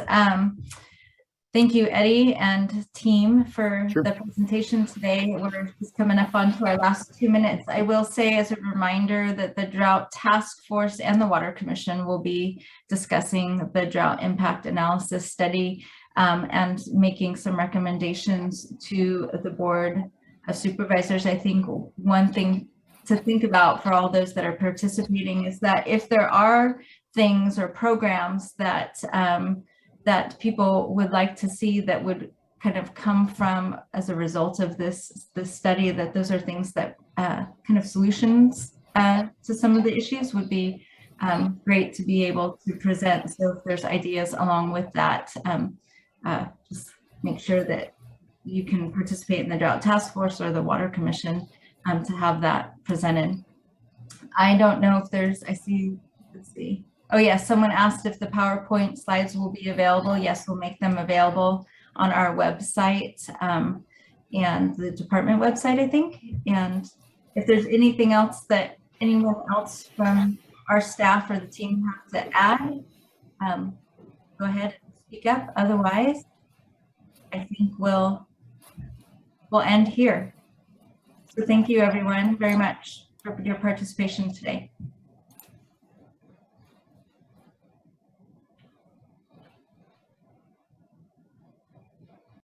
Thank you, Eddie and team, for Sure. the presentation today. We're just coming up onto our last 2 minutes. I will say as a reminder that the Drought Task Force and the Water Commission will be discussing the drought impact analysis study and making some recommendations to the Board of Supervisors. I think one thing to think about for all those that are participating is that if there are things or programs that that people would like to see that would kind of come from as a result of this study, that those are things that kind of solutions to some of the issues would be great to be able to present. So if there's ideas along with that, just make sure that you can participate in the Drought Task Force or the Water Commission to have that presented. I don't know if there's, let's see. Oh yes, someone asked if the PowerPoint slides will be available. Yes, we'll make them available on our website and the department website, I think. And if there's anything else that anyone else from our staff or the team have to add, go ahead and speak up. Otherwise, I think we'll end here. So thank you everyone very much for your participation today.